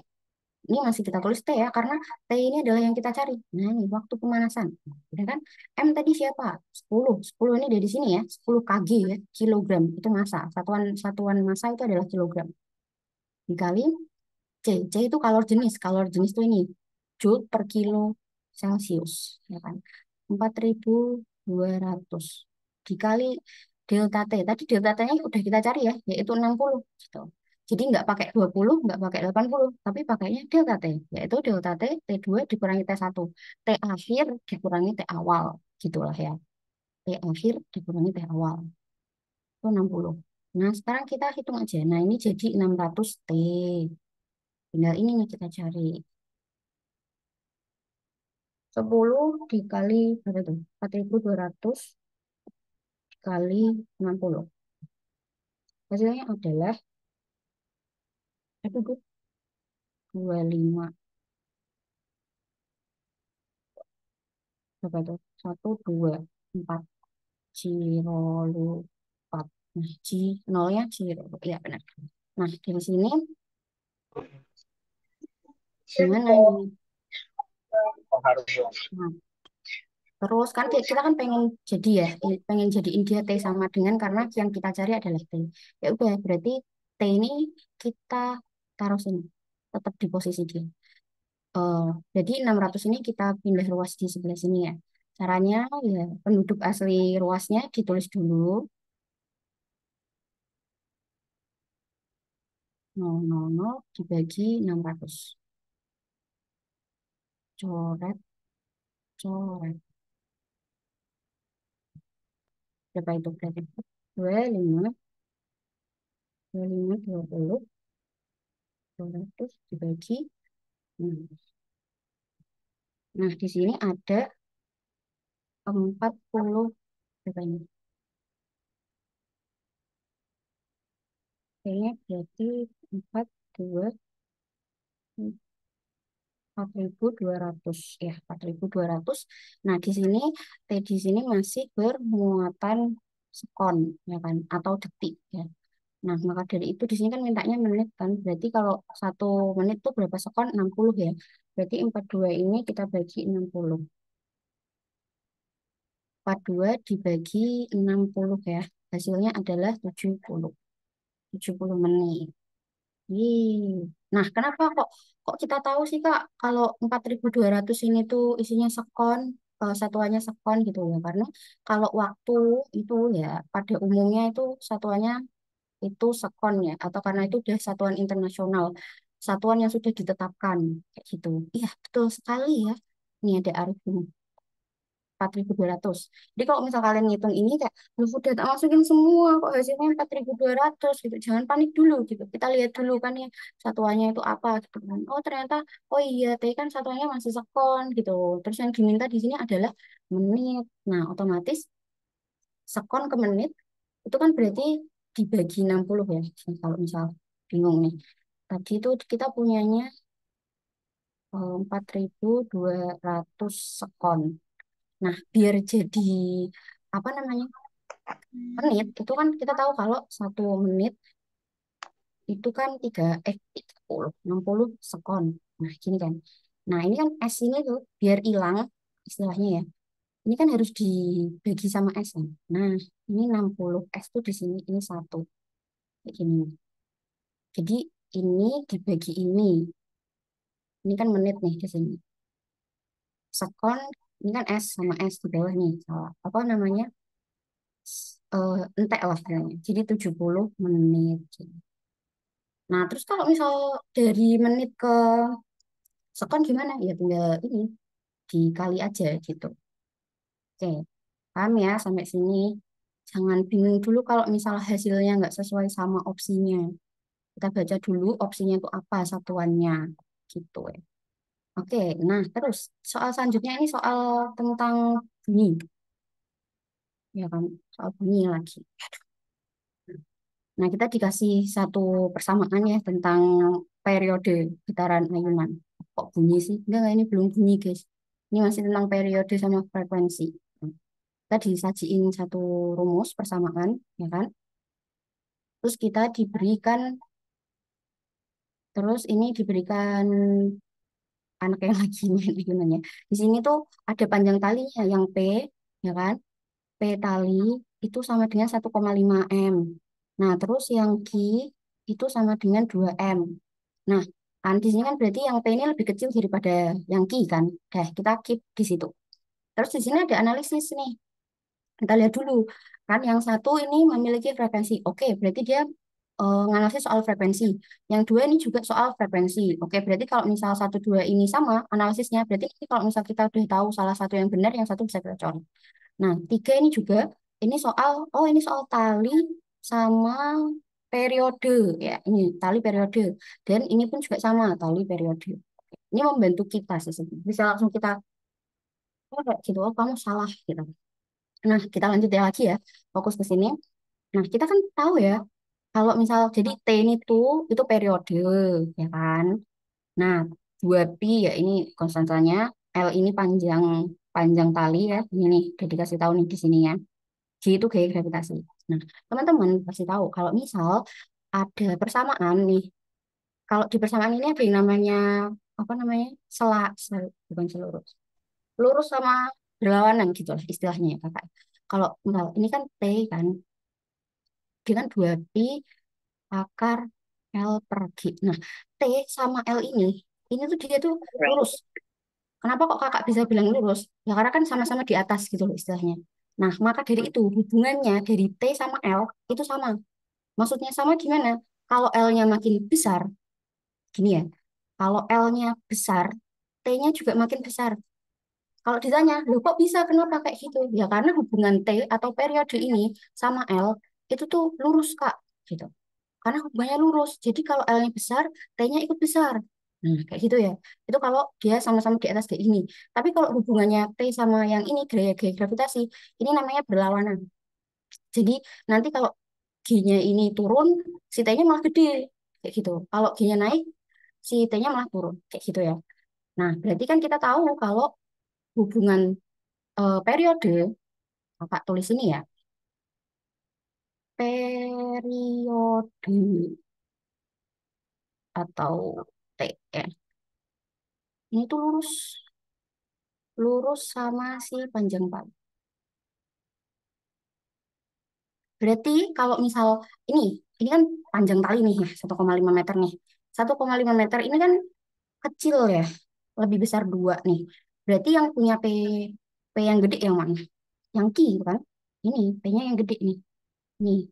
Ini masih kita tulis T ya, karena T ini adalah yang kita cari. Nah, ini waktu pemanasan. Ya kan? M tadi siapa? 10. 10 ini dari sini ya. 10 kg ya, kilogram. Itu massa. Satuan satuan massa itu adalah kilogram. Dikali C. C itu kalor jenis. Kalor jenis itu ini. Joule per kilo Celcius. Ya kan? 4.200 dikali delta T. Tadi delta T-nya udah kita cari ya, yaitu 60. Gitu. Jadi nggak pakai 20, nggak pakai 80, tapi pakainya delta T, yaitu delta T, T2 dikurangi T1. T akhir dikurangi T awal, gitulah ya. T akhir dikurangi T awal, itu 60. Nah, sekarang kita hitung aja. Nah, ini jadi 600 T. Tinggal ini nih kita cari. 10 dikali berapa tuh? 4.200 kali 60. Hasilnya adalah, aduh, 25. Berapa tuh? 1, 2, 4. Cirolu 4. Nah, nolnya Cirolu. Iya, benar. Nah, dari sini gimana ini? Oh, harus dong. Nah, terus kan kita kan pengen jadi ya, pengen jadiin dia T sama dengan karena yang kita cari adalah T. Ya udah, berarti T ini kita taruh sini, tetap di posisi dia. Eh, jadi 600 ini kita pindah ruas di sebelah sini ya. Caranya ya penduduk asli ruasnya ditulis dulu 000 dibagi 600. Coret, coret. Berapa itu berarti? 25, 25, 20, 200 dibagi 6. Nah, di sini ada 40, berapa ini? Kayaknya berarti 4, 2, 4.200 ya, 4.200. Nah, di sini T di sini masih bermuatan sekon ya kan atau detik ya. Nah, maka dari itu di sini kan mintanya menit kan. Berarti kalau 1 menit itu berapa sekon? 60 ya. Berarti 42 ini kita bagi 60. 42 dibagi 60 ya. Hasilnya adalah 70. 70 menit. Ih. Nah, kenapa kok kita tahu sih Kak kalau 4.200 ini tuh isinya sekon, satuannya sekon gitu ya. Karena kalau waktu itu ya pada umumnya itu satuannya itu sekon ya, atau karena itu udah satuan internasional, satuan yang sudah ditetapkan kayak gitu. Iya, betul sekali ya. Ini ada argumen 4.200. Jadi kalau misal kalian ngitung ini kayak, lu udah tak masukin semua, kok hasilnya 4.200 gitu. Jangan panik dulu gitu. Kita lihat dulu kan ya satuannya itu apa gitu kan. Oh ternyata, oh iya, tadi kan satuannya masih sekon gitu. Terus yang diminta di sini adalah menit. Nah, otomatis sekon ke menit itu kan berarti dibagi 60 ya. Kalau misal bingung nih. Tadi itu kita punyanya 4.200 sekon. Nah, biar jadi apa namanya menit, itu kan kita tahu kalau 1 menit itu kan 60 sekon. Nah, gini kan. Nah, ini kan S ini tuh biar hilang istilahnya ya. Ini kan harus dibagi sama S kan. Nah, ini 60 S tuh di sini ini satu kayak gini. Jadi ini dibagi ini. Ini kan menit nih di sini. Sekon ini kan S sama S di bawah nih. Salah. Apa namanya? Entek lah namanya. Jadi 70 menit. Nah, terus kalau misal dari menit ke sekon gimana? Ya tinggal ini dikali aja gitu. Oke, paham ya sampai sini. Jangan bingung dulu kalau misal hasilnya nggak sesuai sama opsinya. Kita baca dulu opsinya itu apa satuannya gitu ya. Oke, nah terus soal selanjutnya ini soal tentang bunyi. Ya kan, soal bunyi lagi. Nah, kita dikasih satu persamaan ya tentang periode getaran ayunan. Kok bunyi sih? Enggak, ini belum bunyi, guys. Ini masih tentang periode sama frekuensi. Kita disajiin satu rumus persamaan, ya kan? Terus kita diberikan, terus ini diberikan anak yang lagi main ayunannya. Di sini tuh ada panjang talinya, yang P, ya kan? P tali itu sama dengan 1,5 M. Nah, terus yang Q itu sama dengan 2 M. Nah, kan di sini kan berarti yang P ini lebih kecil daripada yang Q kan. Dah, kita keep di situ. Terus di sini ada analisis nih. Kita lihat dulu. Kan yang satu ini memiliki frekuensi. Oke, berarti dia nganalisis soal frekuensi. Yang dua ini juga soal frekuensi. Oke, berarti kalau misal satu dua ini sama analisisnya, berarti nanti kalau misal kita udah tahu salah satu yang benar, yang satu bisa kita coret. Nah, tiga ini juga, ini soal, oh ini soal tali, sama periode ya. Ini tali periode. Dan ini pun juga sama tali periode. Ini membantu kita sih sebenarnya. Bisa langsung kita oh, kayak gitu, oh kamu salah gitu. Nah, kita lanjut ya lagi ya. Fokus ke sini. Nah, kita kan tahu ya, kalau misal jadi T ini tuh itu periode, ya kan? Nah, 2pi ya ini konstantanya, L ini panjang panjang tali ya. Ini nih, udah dikasih tahu nih di sini ya. G itu gaya gravitasi. Nah, teman-teman pasti tahu kalau misal ada persamaan nih. Kalau di persamaan ini ada yang namanya apa namanya? Bukan selurus. Lurus sama berlawanan gitu lah istilahnya ya, Kakak. Kalau misal ini kan T kan, dia kan 2pi akar L per G. Nah, T sama L ini tuh dia tuh lurus. Kenapa kok kakak bisa bilang lurus? Ya karena kan sama-sama di atas gitu loh istilahnya. Nah, maka dari itu hubungannya dari T sama L itu sama. Maksudnya sama gimana? Kalau L-nya makin besar, gini ya. Kalau L-nya besar, T-nya juga makin besar. Kalau ditanya, loh kok bisa? Kenapa kayak gitu? Ya karena hubungan T atau periode ini sama L itu tuh lurus, Kak. Gitu. Karena hubungannya lurus. Jadi kalau L-nya besar, T-nya ikut besar. Nah, kayak gitu ya. Itu kalau dia sama-sama di atas kayak ini. Tapi kalau hubungannya T sama yang ini, gaya-gaya gravitasi, ini namanya berlawanan. Jadi nanti kalau G-nya ini turun, si T-nya malah gede. Kayak gitu. Kalau G-nya naik, si T-nya malah turun. Kayak gitu ya. Nah, berarti kan kita tahu kalau hubungan periode, Kakak tulis ini ya, periode atau T ya. Ini tuh lurus. Lurus sama si panjang tali. Berarti kalau misal ini, ini kan panjang tali nih ya, 1,5 meter nih. 1,5 meter ini kan kecil ya, lebih besar 2 nih. Berarti yang punya P yang gede yang mana? Yang Q kan? Ini P-nya yang gede nih. Nih,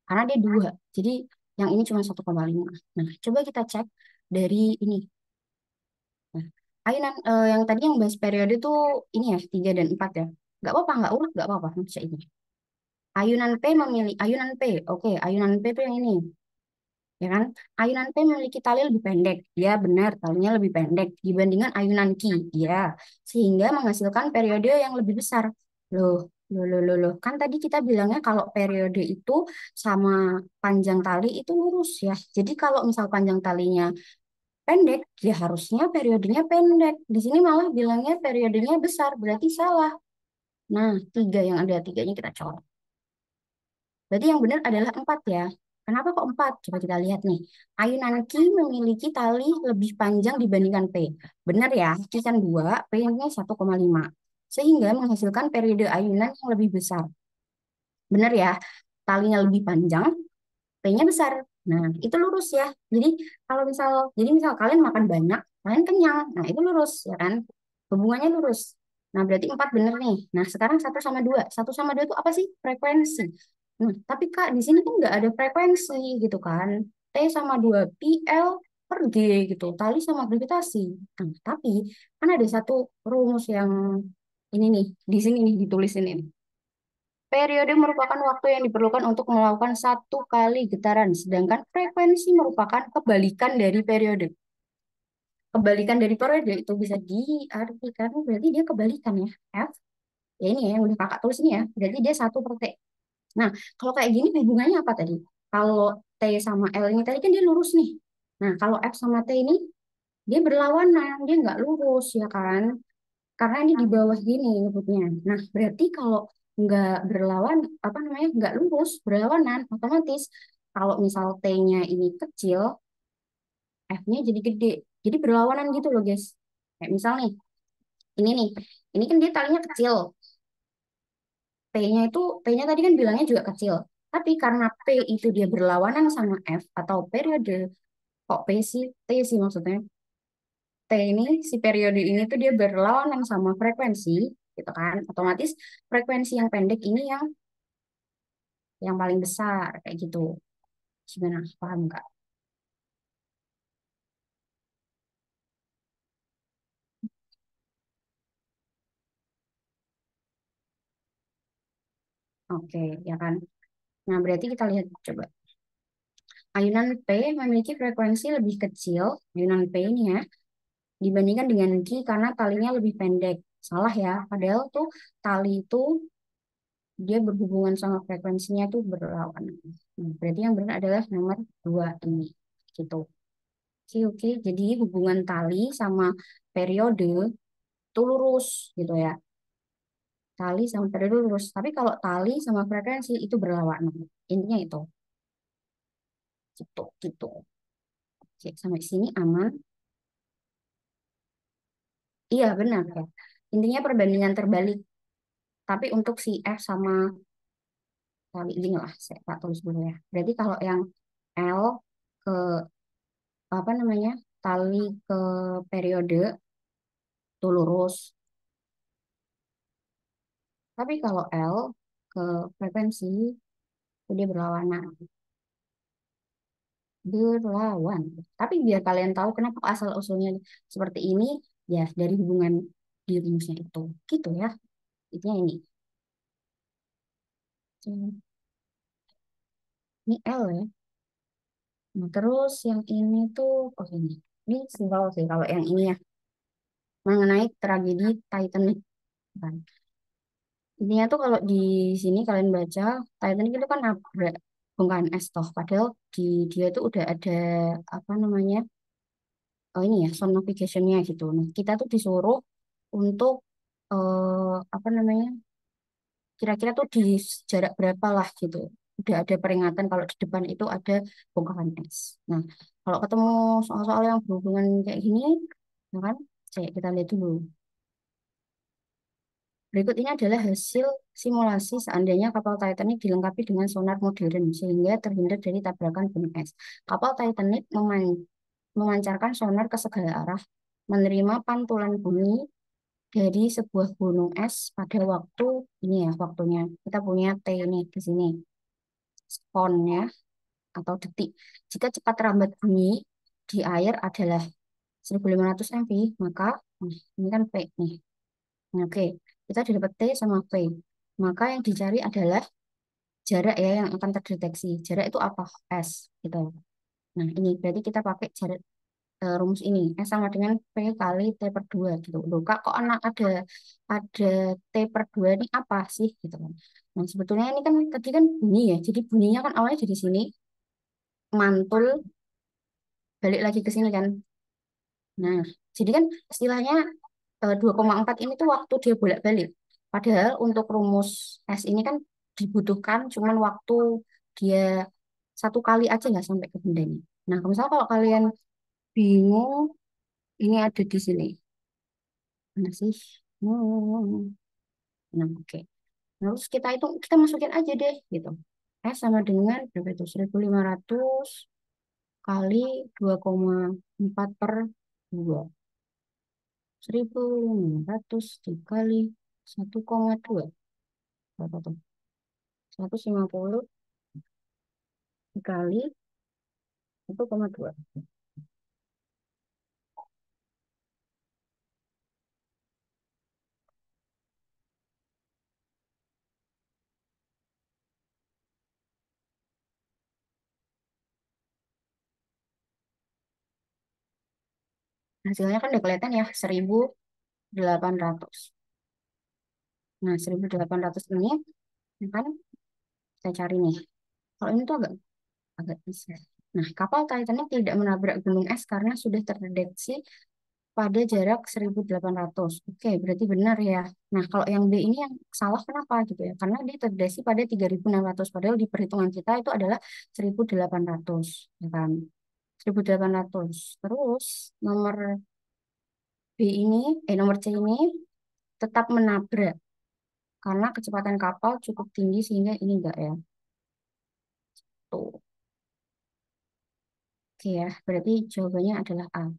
karena dia 2. Jadi yang ini cuma 1,5. Nah, coba kita cek dari ini. Nah, ayunan yang tadi yang bahas periode tuh ini ya, 3 dan 4 ya. Nggak apa-apa, nggak urut, nggak apa-apa. Bisa ini. Ayunan P. Oke, ayunan P itu yang ini, ya kan? Ayunan P memiliki tali lebih pendek. Ya, benar, talinya lebih pendek dibandingkan ayunan Q. Ya, sehingga menghasilkan periode yang lebih besar. Loh, loh. Kan tadi kita bilangnya kalau periode itu sama panjang tali itu lurus ya. Jadi kalau misal panjang talinya pendek, ya harusnya periodenya pendek. Di sini malah bilangnya periodenya besar, berarti salah. Nah, tiga yang ada tiganya kita coret. Berarti yang benar adalah 4 ya. Kenapa kok 4? Coba kita lihat nih. Ayunan Q memiliki tali lebih panjang dibandingkan P. Benar ya, Q kan 2, P-nya 1,5. Sehingga menghasilkan periode ayunan yang lebih besar. Benar ya, talinya lebih panjang, P-nya besar. Nah, itu lurus ya. Jadi misal kalian makan banyak, kalian kenyang. Nah, itu lurus ya kan? Hubungannya lurus. Nah, berarti 4 bener nih. Nah, sekarang 1 sama 2. 1 sama 2 itu apa sih? Frekuensi. Nah, tapi Kak, di sini kan nggak ada frekuensi gitu kan. T sama 2 pi L per G gitu. Tali sama gravitasi. Nah, tapi kan ada satu rumus yang ini nih, di sini nih ditulis ini. Periode merupakan waktu yang diperlukan untuk melakukan satu kali getaran, sedangkan frekuensi merupakan kebalikan dari periode. Kebalikan dari periode itu bisa diartikan berarti dia kebalikan ya. F, ya ini ya yang udah kakak tulis ini ya. Berarti dia 1 per T. Nah, kalau kayak gini hubungannya apa tadi? Kalau T sama L ini tadi kan dia lurus nih. Nah, kalau F sama T ini dia berlawanan, dia nggak lurus ya kan? Karena ini di bawah gini nyebutnya. Nah, berarti kalau nggak berlawan, apa namanya, nggak lurus, berlawanan, otomatis kalau misal T-nya ini kecil, F-nya jadi gede. Jadi berlawanan gitu loh, guys. Kayak misal nih, ini kan dia talinya kecil. P-nya tadi kan bilangnya juga kecil. Tapi karena P itu dia berlawanan sama F atau periode, kok P sih? T sih maksudnya. T ini, si periode ini tuh dia berlawanan sama frekuensi, gitu kan. Otomatis frekuensi yang pendek ini yang paling besar, kayak gitu. Gimana? Paham nggak? Oke, ya kan. Nah, berarti kita lihat coba. Ayunan P memiliki frekuensi lebih kecil, ayunan P ini ya, dibandingkan dengan Q karena talinya lebih pendek. Salah ya, padahal tuh tali itu dia berhubungan sama frekuensinya tuh berlawanan. Nah, berarti yang benar adalah nomor 2 ini. Gitu. Oke, oke. Jadi hubungan tali sama periode itu lurus gitu ya. Tali sama periode lurus. Tapi kalau tali sama frekuensi itu berlawanan. Intinya itu. Gitu, gitu. Oke, sampai sini aman. Iya, benar ya. Intinya perbandingan terbalik. Tapi untuk si F sama tali ini lah, saya tak tulis dulu ya. Berarti kalau yang L ke apa namanya tali ke periode itu lurus. Tapi kalau L ke frekuensi itu dia berlawanan. Berlawan. Tapi biar kalian tahu kenapa asal usulnya seperti ini, ya dari hubungan di rumusnya itu. Gitu ya. Intinya ini. Ini L ya. Nah, terus yang ini tuh, oh ini. Ini simpel sih kalau yang ini ya. Mengenai tragedi Titanic. Kan. Intinya tuh kalau di sini kalian baca, Titanic itu kan nabrak bongkahan es toh. Padahal di dia itu udah ada apa namanya, ini ya, sound navigation-nya gitu. Nah, kita tuh disuruh untuk apa namanya, kira-kira tuh di jarak berapa lah gitu. Udah ada peringatan kalau di depan itu ada bongkahan es. Nah, kalau ketemu soal-soal yang berhubungan kayak gini, ya kan, kita lihat dulu. Berikut ini adalah hasil simulasi seandainya kapal Titanic dilengkapi dengan sonar modern sehingga terhindar dari tabrakan gunung es. Kapal Titanic memancarkan sonar ke segala arah, menerima pantulan bunyi dari sebuah gunung es pada waktu ini ya waktunya. Kita punya T ini di sini, spon ya atau detik. Jika cepat rambat bunyi di air adalah 1500 mV, maka ini kan P nih. Nah, oke, kita dapat T sama V. Maka yang dicari adalah jarak ya yang akan terdeteksi. Jarak itu apa? S gitu. Nah, ini berarti kita pakai jarak rumus ini. S sama dengan P kali T per 2 gitu. Loh, Kak, kok anak ada T per 2 ini apa sih gitu kan. Nah, sebetulnya ini kan tadi kan bunyi ya. Jadi bunyinya kan awalnya dari sini mantul balik lagi ke sini kan. Nah, jadi kan istilahnya 2,4 ini tuh waktu dia bolak-balik. Padahal untuk rumus S ini kan dibutuhkan cuman waktu dia satu kali aja nggak sampai ke bendanya. Nah, kalau misalnya kalau kalian bingung, ini ada di sini. Mana sih? Hmm. Nah, oke. Terus kita masukin aja deh gitu. S sama dengan berapa itu? 1500 kali 2,4 per 2. 1500 dikali 1,2. Berapa tuh? 150 dikali 1,2. Hasilnya kan udah kelihatan ya, 1800. Nah, 1800 ini ya kan kita cari nih. Kalau ini tuh agak agak bisa. Nah, kapal Titanic tidak menabrak gunung es karena sudah terdeteksi pada jarak 1800. Oke, berarti benar ya. Nah, kalau yang B ini yang salah kenapa gitu ya? Karena dia terdeteksi pada 3600. Padahal di perhitungan kita itu adalah 1800, ya kan? 1800. Terus nomor B ini, nomor C ini tetap menabrak karena kecepatan kapal cukup tinggi sehingga ini enggak ya. Tuh. Oke ya, berarti jawabannya adalah A.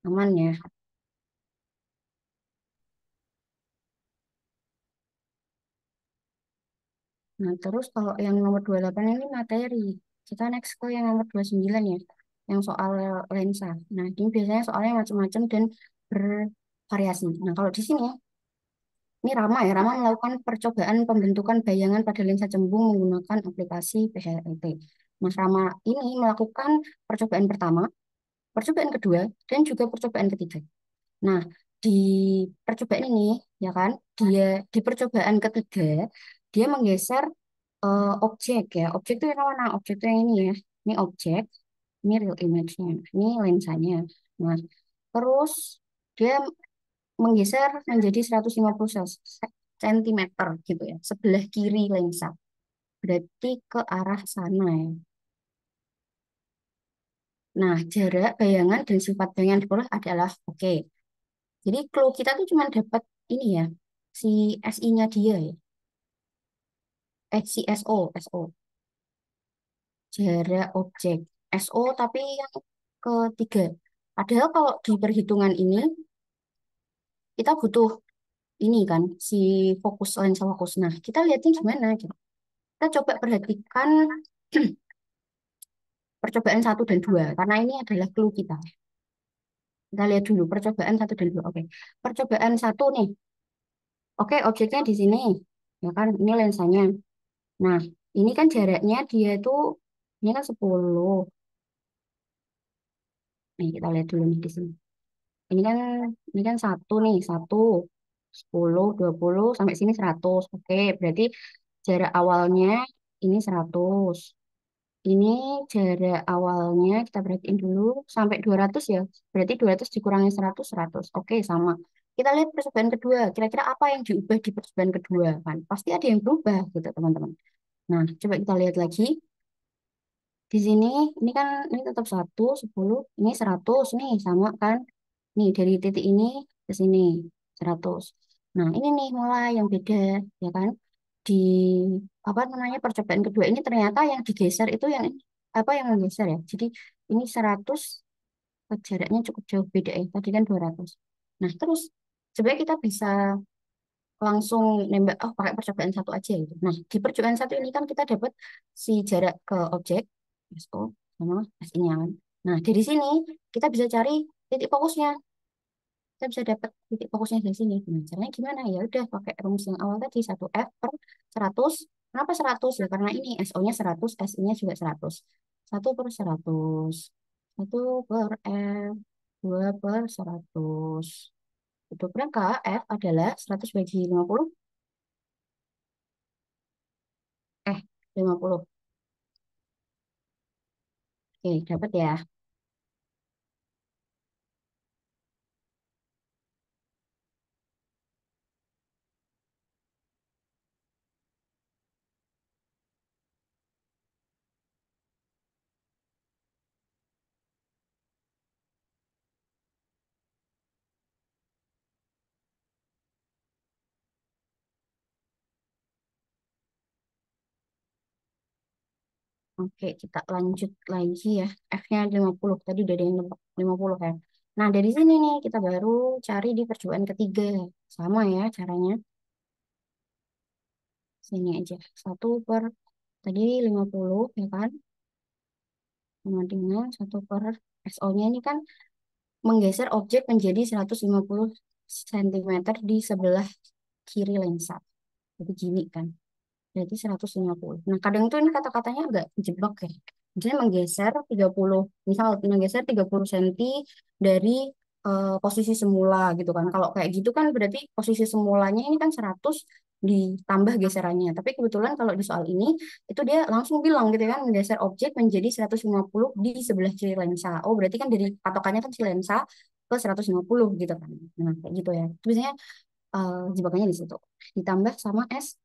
Aman ya. Nah, terus kalau yang nomor 28 ini materi. Kita next ke yang nomor 29 ya, yang soal lensa. Nah, ini biasanya soalnya macam-macam dan bervariasi. Nah, kalau di sini ya, Ini Rama ya, Rama melakukan percobaan pembentukan bayangan pada lensa cembung menggunakan aplikasi PHLT. Mas Rama ini melakukan percobaan pertama, percobaan kedua, dan juga percobaan ketiga. Nah, di percobaan ini, ya kan, dia di percobaan ketiga, dia menggeser objek ya. Objek itu yang mana? Objek itu yang ini ya. Ini objek, ini real image-nya, ini lensanya. Nah, terus dia menggeser menjadi 150 centimeter gitu ya, sebelah kiri lensa. Berarti ke arah sana ya. Nah, jarak bayangan dan sifat bayangan diperoleh adalah oke. Jadi clue kita tuh cuma dapat ini ya, si SI-nya dia ya. Si SO. Jarak objek. SO tapi yang ketiga. Padahal kalau di perhitungan ini, kita butuh ini kan, si fokus lensa fokus. Nah, kita lihatnya gimana gitu. Kita coba perhatikan percobaan satu dan dua, karena ini adalah clue kita. Kita lihat dulu percobaan satu dan dua. Oke, percobaan satu nih. Oke, objeknya di sini, ya kan? Ini lensanya. Nah, ini kan jaraknya dia itu, ini kan 10. Nih, kita lihat dulu nih di sini. Ini kan, ini kan satu nih, satu, 10, 20, sampai sini 100. Oke, berarti jarak awalnya ini 100. Ini jarak awalnya kita perhatiin dulu sampai 200 ya. Berarti 200 dikurangi 100, 100. Oke, sama. Kita lihat percobaan kedua. Kira-kira apa yang diubah di percobaan kedua kan? Pasti ada yang berubah gitu, teman-teman. Nah, coba kita lihat lagi. Di sini, ini kan ini tetap 1, 10, ini 100 nih, sama kan? Nih, dari titik ini ke sini, 100. Nah, ini nih mulai yang beda, ya kan? Di, apa namanya, percobaan kedua ini ternyata yang digeser itu yang, apa yang menggeser ya? Jadi, ini 100, jaraknya cukup jauh beda ya. Tadi kan 200. Nah, terus, sebenarnya kita bisa langsung nembak, oh pakai percobaan satu aja gitu. Nah, di percobaan satu ini kan kita dapat si jarak ke objek, SO, sama SI-nya kan. Nah, dari sini kita bisa cari titik fokusnya. Kita bisa dapat titik fokusnya dari sini. Nah, caranya gimana? Ya udah pakai rumus yang awal tadi, 1F/100. Kenapa 100? Ya karena ini SO-nya 100, SI-nya juga 100. 1/100. 1/F, 2/100. Itu berapa? F adalah 100 bagi 50. 50. Oke, dapat ya. Oke, kita lanjut lagi ya. F-nya 50. Tadi udah ada yang nebak 50 kan. Nah, dari sini nih kita baru cari di percobaan ketiga. Sama ya caranya. Sini aja. Satu per tadi 50 ya kan. Sama dengan 1/SO-nya ini kan menggeser objek menjadi 150 cm di sebelah kiri lensa. Jadi gini kan. Berarti 150. Nah, kadang tuh ini kata-katanya agak jebak ya. Misalnya menggeser 30, misal menggeser 30 cm dari posisi semula gitu kan. Kalau kayak gitu kan berarti posisi semulanya ini kan 100 ditambah geserannya. Tapi kebetulan kalau di soal ini itu dia langsung bilang gitu kan menggeser objek menjadi 150 di sebelah kiri lensa. Oh, berarti kan dari patokannya kan si lensa ke 150 gitu kan. Nah, kayak gitu ya. Itu biasanya jebakannya di situ. Ditambah sama SI.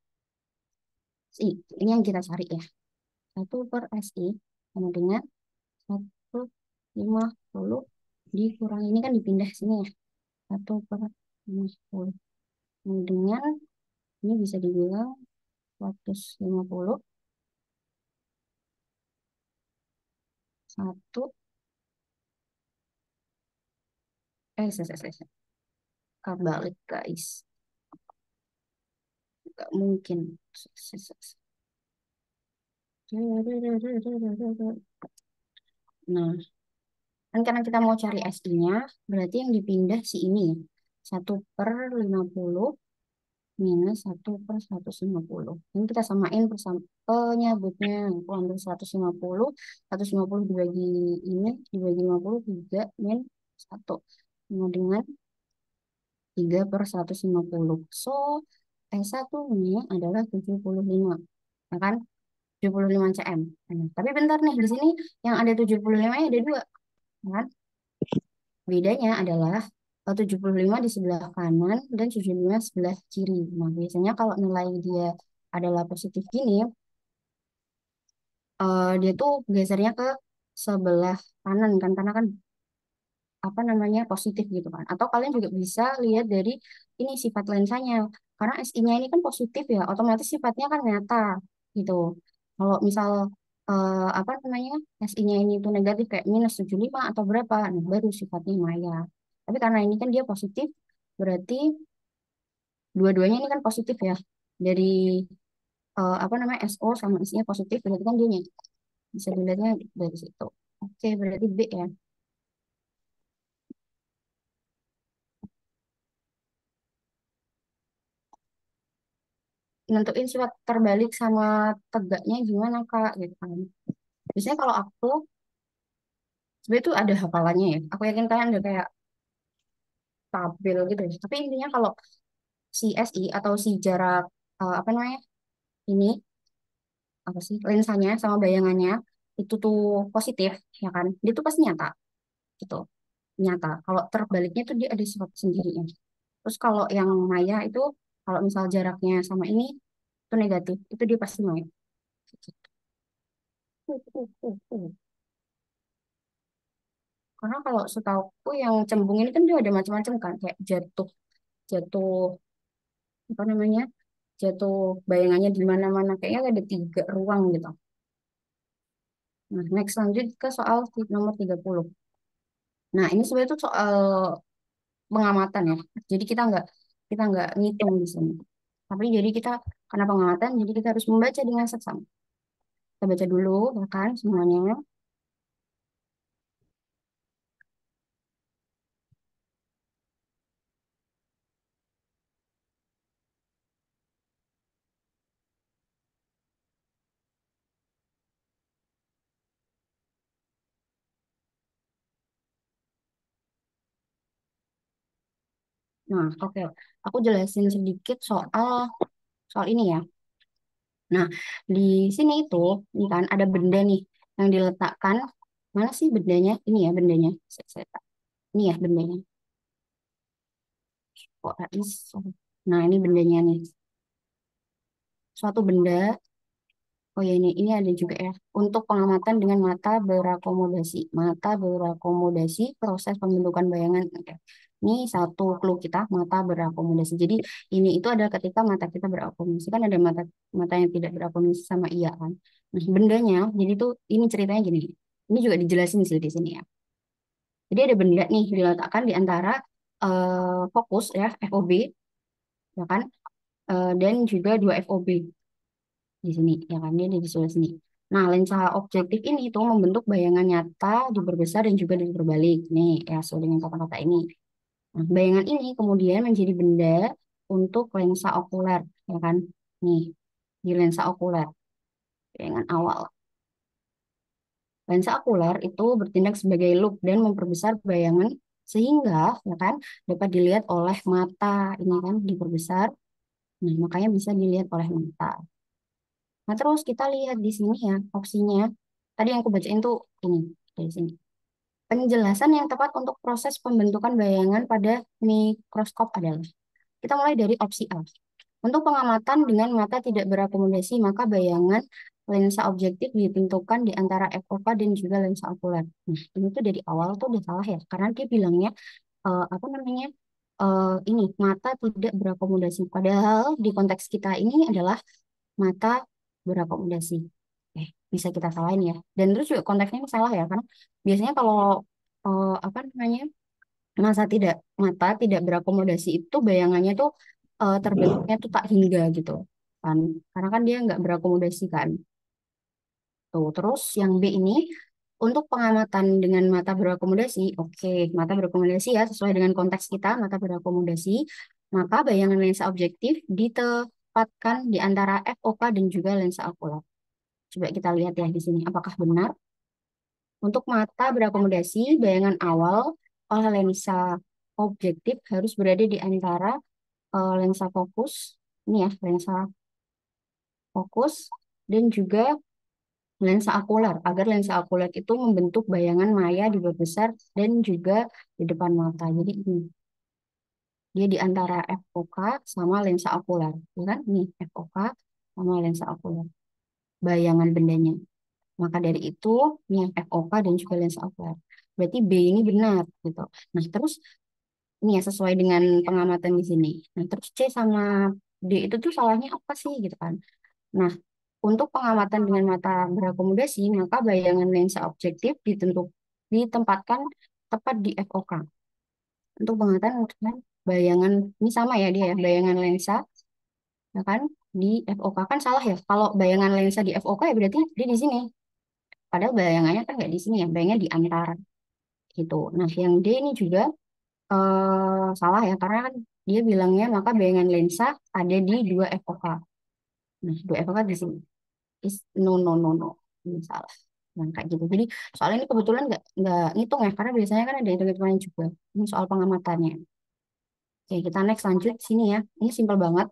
Ini yang kita cari ya. 1/SI sama dengan 1/50 dikurang ini kan dipindah sini ya. 1/50 sama dengan ini bisa dibilang 150 satu kebalik guys. Gak mungkin. Nah, kan karena kita mau cari SI-nya, berarti yang dipindah si ini. 1/50 minus 1/150. Ini kita samain penyebutnya. Aku ambil 150 dibagi ini, dibagi 50, 3 min 1. Sama dengan 3/150. So, S1-nya adalah 75. Ya kan? 75 cm. Nah, tapi bentar nih, di sini yang ada 75-nya ada dua. Ya kan? Bedanya adalah 75 di sebelah kanan dan 75 sebelah kiri. Nah, biasanya kalau nilai dia adalah positif gini, dia tuh gesernya ke sebelah kanan kan, karena kan apa namanya positif gitu kan. Atau kalian juga bisa lihat dari ini sifat lensanya. Karena SI-nya ini kan positif ya, otomatis sifatnya kan nyata gitu. Kalau misal apa namanya SI-nya ini tuh negatif kayak -75 atau berapa, nah baru sifatnya maya. Tapi karena ini kan dia positif, berarti dua-duanya ini kan positif ya. Dari apa namanya SO sama SI-nya positif, berarti kan dia nyata. Bisa dilihatnya dari situ. Oke, berarti B ya. Nentuin sifat terbalik sama tegaknya gimana Kak gitu kan. Biasanya kalau aku sebenarnya itu ada hafalannya ya. Aku yakin kalian udah kayak tabel gitu ya. Tapi intinya kalau si SI atau si jarak apa namanya ini apa sih lensanya sama bayangannya itu tuh positif ya kan. Dia tuh pasti nyata gitu. Nyata. Kalau terbaliknya tuh dia ada sifat sendirinya. Terus kalau yang maya itu kalau misal jaraknya sama ini itu negatif, itu dia pasti maya. Karena kalau setahuku yang cembung ini kan dia ada macam-macam kan, kayak jatuh, jatuh apa namanya, jatuh bayangannya di mana-mana, kayaknya ada 3 ruang gitu. Nah, next lanjut ke soal nomor 30. Nah, ini sebenarnya itu soal pengamatan ya. Jadi kita nggak ngitung di sini. Tapi jadi kita karena pengamatan, jadi kita harus membaca dengan seksama. Kita baca dulu, ya kan, semuanya. Nah, oke. Aku jelasin sedikit soal soal ini ya. Nah, di sini itu, ini kan ada benda nih yang diletakkan. Mana sih bendanya? Ini ya bendanya. Ini ya bendanya. Kok nggak bisa? Nah, ini bendanya nih. Suatu benda. Oh ya ini ada juga ya. Untuk pengamatan dengan mata berakomodasi. Mata berakomodasi proses pembentukan bayangan. Oke. Ini satu clue kita, mata berakomodasi. Jadi ini itu adalah ketika mata kita berakomodasi. Kan ada mata mata yang tidak berakomodasi sama iya kan. Nah, bendanya, jadi tuh ini ceritanya gini. Ini juga dijelasin sih di sini ya. Jadi ada benda nih diletakkan di antara fokus ya, FOB, ya kan, dan juga dua FOB di sini ya kan dia ada di sebelah sini. Nah, lensa objektif ini itu membentuk bayangan nyata diperbesar dan juga diperbalik. Nih, ya sesuai dengan kata-kata ini. Nah, bayangan ini kemudian menjadi benda untuk lensa okuler, ya kan? Nih, di lensa okuler, bayangan awal. Lensa okuler itu bertindak sebagai loop dan memperbesar bayangan sehingga, ya kan, dapat dilihat oleh mata. Ini kan diperbesar. Nah, makanya bisa dilihat oleh mata. Nah, terus kita lihat di sini ya, opsinya. Tadi yang aku bacain tuh ini, dari sini. Penjelasan yang tepat untuk proses pembentukan bayangan pada mikroskop adalah. Kita mulai dari opsi A. Untuk pengamatan dengan mata tidak berakomodasi, maka bayangan lensa objektif ditentukan di antara FOV dan juga lensa okuler. Nah, ini tuh dari awal tuh udah salah ya, karena dia bilangnya apa namanya ini mata tidak berakomodasi. Padahal di konteks kita ini adalah mata berakomodasi. Bisa kita salahin ya. Dan terus juga konteksnya ini salah ya, karena biasanya kalau apa namanya mata tidak berakomodasi itu bayangannya tuh terbentuknya tuh tak hingga gitu kan. Karena kan dia nggak berakomodasi kan. Tuh, terus yang B ini untuk pengamatan dengan mata berakomodasi, oke, mata berakomodasi ya sesuai dengan konteks kita, mata berakomodasi. Maka bayangan lensa objektif ditempatkan di antara FOK dan juga lensa okular. Coba kita lihat ya di sini, apakah benar? Untuk mata berakomodasi, bayangan awal oleh lensa objektif harus berada di antara lensa fokus, ini ya, lensa fokus, dan juga lensa okuler, agar lensa okuler itu membentuk bayangan maya di bawah besar dan juga di depan mata. Jadi ini, dia di antara FOK sama lensa okuler, ya kan? Nih, FOK sama lensa okuler, bayangan bendanya. Maka dari itu, ini yang FOK dan juga lensa okuler. Berarti B ini benar, gitu. Nah, terus ini ya sesuai dengan pengamatan di sini. Nah, terus C sama D itu tuh salahnya apa sih, gitu kan? Nah, untuk pengamatan dengan mata berakomodasi, maka bayangan lensa objektif ditempatkan tepat di FOK. Untuk pengamatan dengan bayangan, ini sama ya dia ya, bayangan lensa, ya kan, di FOK kan salah ya. Kalau bayangan lensa di FOK ya berarti dia di sini. Padahal bayangannya kan nggak di sini ya, bayangannya di antara gitu. Nah, yang D ini juga salah ya, karena kan dia bilangnya maka bayangan lensa ada di dua FOK. Nah, dua FOK di sini. No, no, no, no. Ini salah. Nah, kayak gitu. Jadi soal ini kebetulan nggak ngitung ya, karena biasanya kan ada hitung-hitungannya juga. Ini soal pengamatannya. Oke, kita next lanjut sini ya. Ini simpel banget.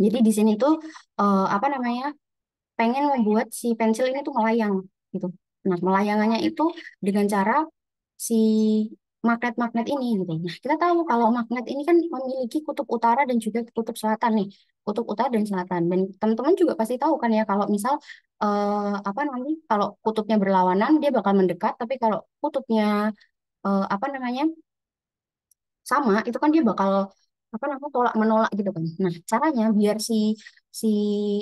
Jadi di sini tuh apa namanya? Pengen membuat si pensil ini tuh melayang gitu. Nah, melayangannya itu dengan cara si magnet-magnet ini gitu. Nah, kita tahu kalau magnet ini kan memiliki kutub utara dan juga kutub selatan nih. Kutub utara dan selatan. Dan teman-teman juga pasti tahu kan ya kalau misal apa nanti kalau kutubnya berlawanan dia bakal mendekat, tapi kalau kutubnya apa namanya sama itu kan dia bakal apa namanya tolak menolak gitu kan. Nah, caranya biar si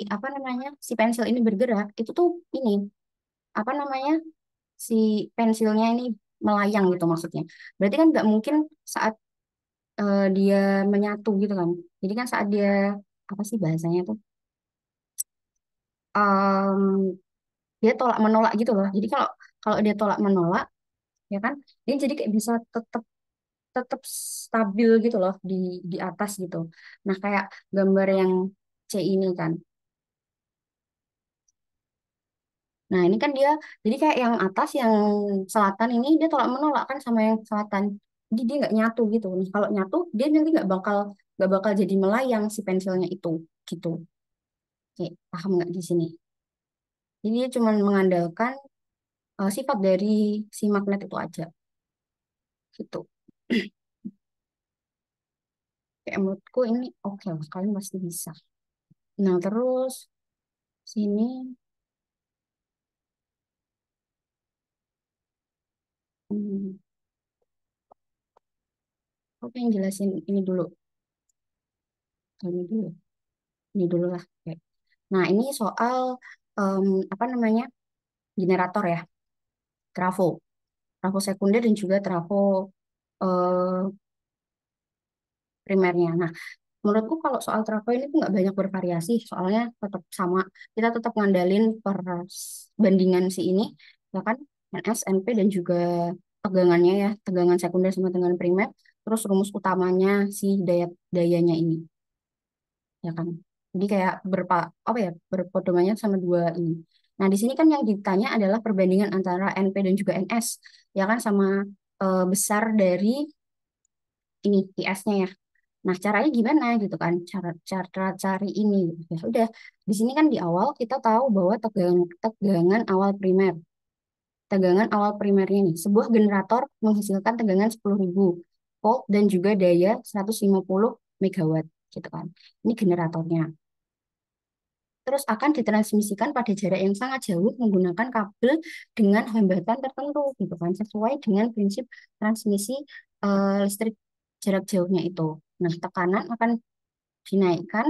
apa namanya si pensil ini bergerak itu tuh ini apa namanya si pensilnya ini melayang gitu maksudnya. Berarti kan nggak mungkin saat dia menyatu gitu kan. Jadi kan saat dia apa sih bahasanya tuh Em, dia tolak menolak gitu loh. Jadi kalau kalau dia tolak menolak ya kan dia jadi kayak bisa tetap tetap stabil gitu loh di atas gitu. Nah, kayak gambar yang C ini kan. Nah, ini kan dia, jadi kayak yang atas, yang selatan ini dia tolak menolak kan sama yang selatan. Jadi dia nggak nyatu gitu. Nah, kalau nyatu, dia nanti nggak bakal jadi melayang si pensilnya itu gitu. Oke, paham nggak di sini? Jadi dia cuma mengandalkan sifat dari si magnet itu aja gitu. Kayak menurutku ini oke lah, kalian pasti bisa. Nah, terus sini, hmm, aku pengen jelasin ini dulu. Ini dulu, ini dulu lah. Oke. Nah, ini soal em, apa namanya generator ya, trafo, trafo sekunder dan juga trafo eh, primernya. Nah, menurutku kalau soal trafo ini tuh nggak banyak bervariasi, soalnya tetap sama. Kita tetap ngandalin perbandingan si ini, ya kan, NS, NP dan juga tegangannya ya, tegangan sekunder sama tegangan primer, terus rumus utamanya si dayanya ini, ya kan. Jadi kayak apa ya, berpedomannya sama dua ini. Nah, di sini kan yang ditanya adalah perbandingan antara NP dan juga NS, ya kan, sama besar dari ini IS-nya ya. Nah, caranya gimana gitu kan? Cara cara cari ini gitu. Ya udah, di sini kan di awal kita tahu bahwa tegangan awal primer. Tegangan awal primernya nih, sebuah generator menghasilkan tegangan 10.000 volt dan juga daya 150 megawatt gitu kan. Ini generatornya. Terus akan ditransmisikan pada jarak yang sangat jauh menggunakan kabel dengan hambatan tertentu gitu kan, sesuai dengan prinsip transmisi listrik jarak jauhnya itu. Nah, tekanan akan dinaikkan.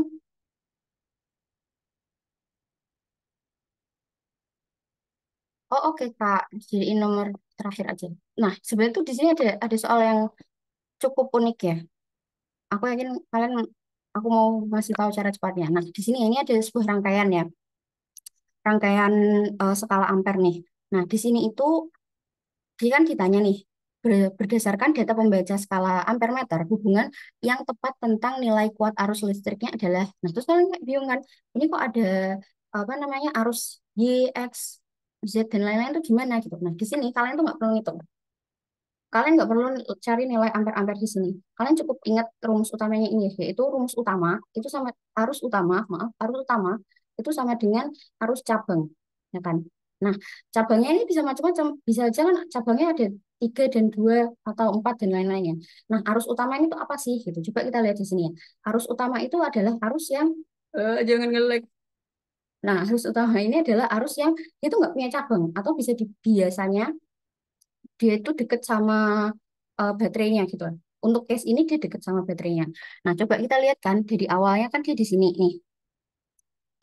Oh, oke, Kak, jadiin nomor terakhir aja. Nah, sebenarnya tuh di sini ada soal yang cukup unik ya. Aku yakin kalian, aku mau ngasih tahu cara cepatnya. Nah, di sini ini ada sebuah rangkaian ya, rangkaian skala ampere nih. Nah, di sini itu dia kan ditanya nih, berdasarkan data pembaca skala ampere meter, hubungan yang tepat tentang nilai kuat arus listriknya adalah, nah terus kalian kayak bingung kan, ini kok ada apa namanya arus Y, X, Z dan lain-lain itu gimana gitu. Nah di sini kalian tuh nggak perlu ngitung, kalian nggak perlu cari nilai ampere-ampere di sini. Kalian cukup ingat rumus utamanya ini, yaitu rumus utama itu sama arus utama, maaf, arus utama itu sama dengan arus cabang, ya kan? Nah, cabangnya ini bisa macam-macam. Bisa aja kan cabangnya ada tiga dan dua atau empat dan lain-lainnya. Nah, arus utama ini tuh apa sih? Gitu. Coba kita lihat di sini ya. Arus utama itu adalah arus yang jangan nge-lag. Nah, arus utama ini adalah arus yang itu nggak punya cabang atau bisa biasanya dia itu deket sama baterainya gitu kan. Untuk case ini dia deket sama baterainya. Nah, coba kita lihat kan dari awalnya kan dia di sini nih,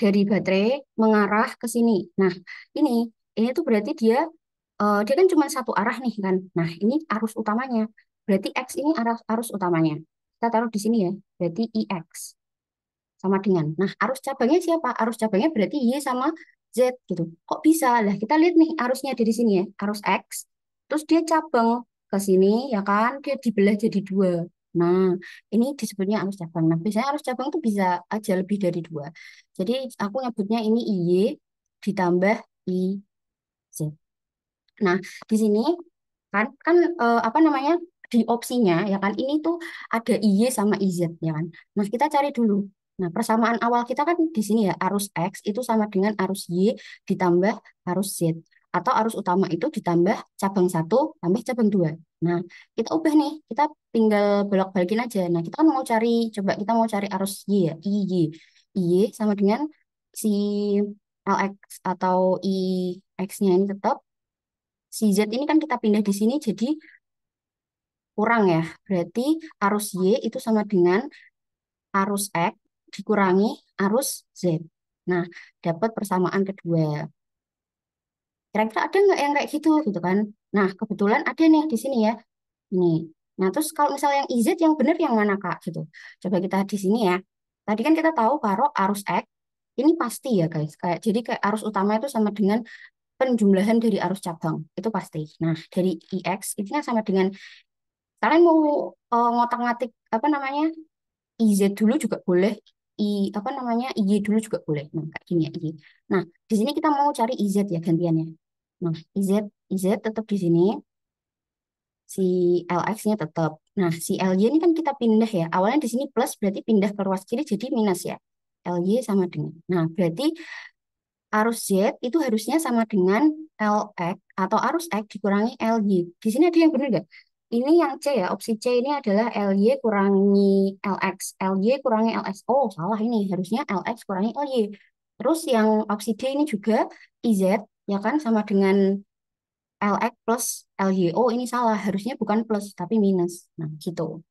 dari baterai mengarah ke sini. Nah, ini tuh berarti dia kan cuma satu arah nih kan. Nah, ini arus utamanya. Berarti X ini arus utamanya. Kita taruh di sini ya. Berarti IX sama dengan. Nah, arus cabangnya siapa? Arus cabangnya berarti Y sama Z gitu. Kok bisa? Lah, kita lihat nih arusnya dari sini ya. Arus X. Terus dia cabang ke sini ya kan. Dia dibelah jadi dua. Nah, ini disebutnya arus cabang. Nah, biasanya arus cabang itu bisa aja lebih dari dua. Jadi, aku nyebutnya ini IY ditambah IZ. Nah, di sini kan apa namanya di opsinya ya kan ini tuh ada IY sama IZ ya kan. Nah, kita cari dulu. Nah, persamaan awal kita kan di sini ya arus X itu sama dengan arus Y ditambah arus Z atau arus utama itu ditambah cabang satu tambah cabang dua. Nah, kita ubah nih, kita tinggal bolak-balikin aja. Nah, kita kan mau cari coba kita mau cari arus Y ya, IY. IY sama dengan si LX atau IX-nya ini tetap si Z ini kan kita pindah di sini jadi kurang ya. Berarti arus Y itu sama dengan arus X dikurangi arus Z. Nah, dapat persamaan kedua. Kira-kira ada nggak yang kayak gitu gitu kan? Nah, kebetulan ada nih di sini ya. Ini. Nah, terus kalau misalnya yang IZ yang benar yang mana Kak gitu. Coba kita di sini ya. Tadi kan kita tahu kalau arus X ini pasti ya guys. Kayak jadi kayak arus utama itu sama dengan penjumlahan dari arus cabang. Itu pasti. Nah, dari IX itu kan sama dengan kalian mau ngotak-ngatik apa namanya IZ dulu juga boleh, apa namanya IY dulu juga boleh. Nah, kayak gini ya IY. Nah, di sini kita mau cari IZ ya gantiannya. Nah, IZ tetap di sini, si LX-nya tetap. Nah, si LY ini kan kita pindah ya. Awalnya di sini plus berarti pindah ke ruas kiri jadi minus ya. LY sama dengan. Nah, berarti arus Z itu harusnya sama dengan LX atau arus X dikurangi LY. Di sini ada yang benar nggak? Ini yang C ya, opsi C ini adalah LY kurangi LX. LY kurangi LX. Oh, salah ini. Harusnya LX kurangi LY. Terus yang opsi D ini juga IZ, ya kan, sama dengan LX plus LY. Oh, ini salah. Harusnya bukan plus, tapi minus. Nah, gitu.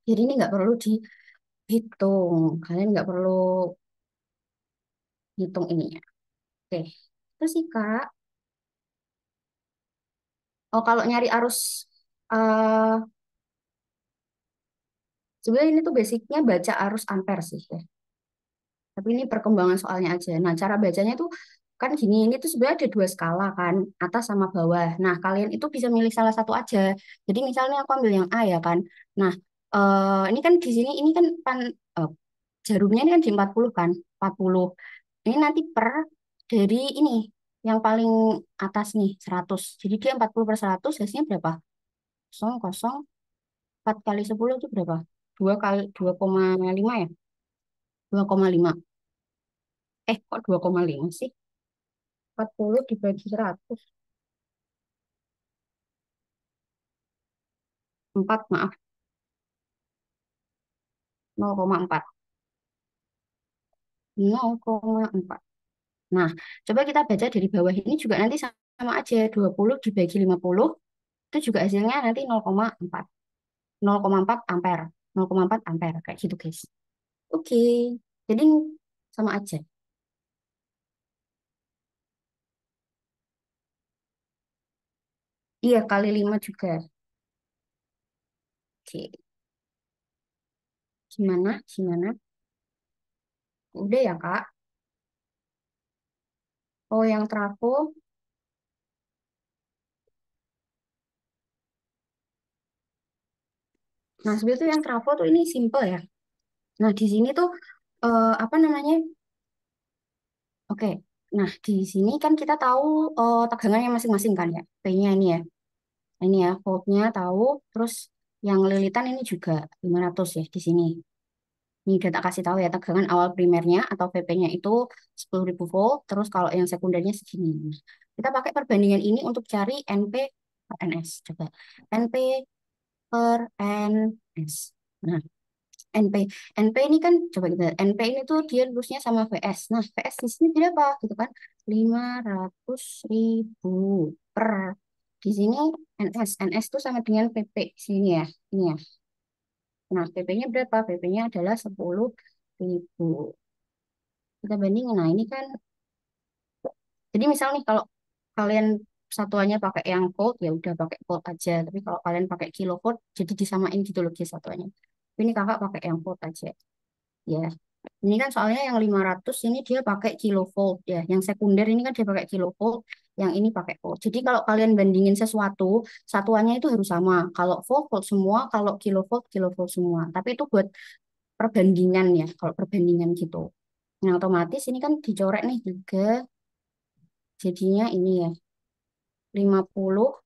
Jadi ini nggak perlu dihitung. Kalian nggak perlu hitung ininya. Oke. Terus sih, Kak. Oh, kalau nyari arus, eh sebenarnya ini tuh basicnya baca arus ampere sih ya. Tapi ini perkembangan soalnya aja. Nah, cara bacanya tuh kan gini, ini tuh sebenarnya ada dua skala kan, atas sama bawah. Nah, kalian itu bisa milih salah satu aja. Jadi misalnya aku ambil yang A ya kan. Nah, ini kan di sini, ini kan eh, jarumnya ini kan di 40 kan, 40. Ini nanti per dari ini, yang paling atas nih, 100. Jadi dia 40 per 100, hasilnya berapa? 0, 4 kali 10 itu berapa? 2 kali 2,5 ya? 2,5. Kok 2,5 sih? 40 dibagi 100. 4, maaf. 0,4. 0,4. Nah, coba kita baca dari bawah ini juga nanti sama aja. 20 dibagi 50, itu juga hasilnya nanti 0,4. 0,4 ampere. 0,4 ampere. Kayak gitu, guys. Oke. Jadi sama aja. Iya, kali 5 juga. Oke. Gimana? Gimana? Udah ya, Kak? Oh, yang trafo. Nah, sebenarnya tuh yang travel tuh ini simple ya. Nah, di sini tuh apa namanya? Oke. Nah, di sini kan kita tahu tegangannya masing-masing kan ya. P-nya ini ya. Ini ya, voltnya tahu. Terus yang lilitan ini juga 500 ya di sini. Ini udah tak kasih tahu ya, tegangan awal primernya atau VP-nya itu 10.000 volt. Terus kalau yang sekundernya segini. Nah, kita pakai perbandingan ini untuk cari NP per NS. Coba. NP per NS. Nah, NP. NP ini kan, coba kita, NP ini tuh dia lulusnya sama VS. Nah, VS di sini berapa gitu kan? 500.000 per. Di sini NS. NS itu sama dengan PP. Sini ya. Ini ya. Nah, PP-nya berapa? PP-nya adalah 10.000. Kita bandingin. Nah, ini kan, jadi misal nih kalau kalian satuannya pakai yang volt, ya udah pakai volt aja. Tapi kalau kalian pakai kilovolt, jadi disamain gitu loh guys satuannya. Tapi ini kakak pakai yang volt aja. Ya, ini kan soalnya yang 500 ini dia pakai kilovolt ya. Yang sekunder ini kan dia pakai kilovolt, yang ini pakai volt. Jadi kalau kalian bandingin sesuatu, satuannya itu harus sama. Kalau volt, volt semua, kalau kilovolt, kilovolt semua. Tapi itu buat perbandingan ya, kalau perbandingan gitu. Nah, otomatis ini kan dicorek nih 3, jadinya ini ya, 50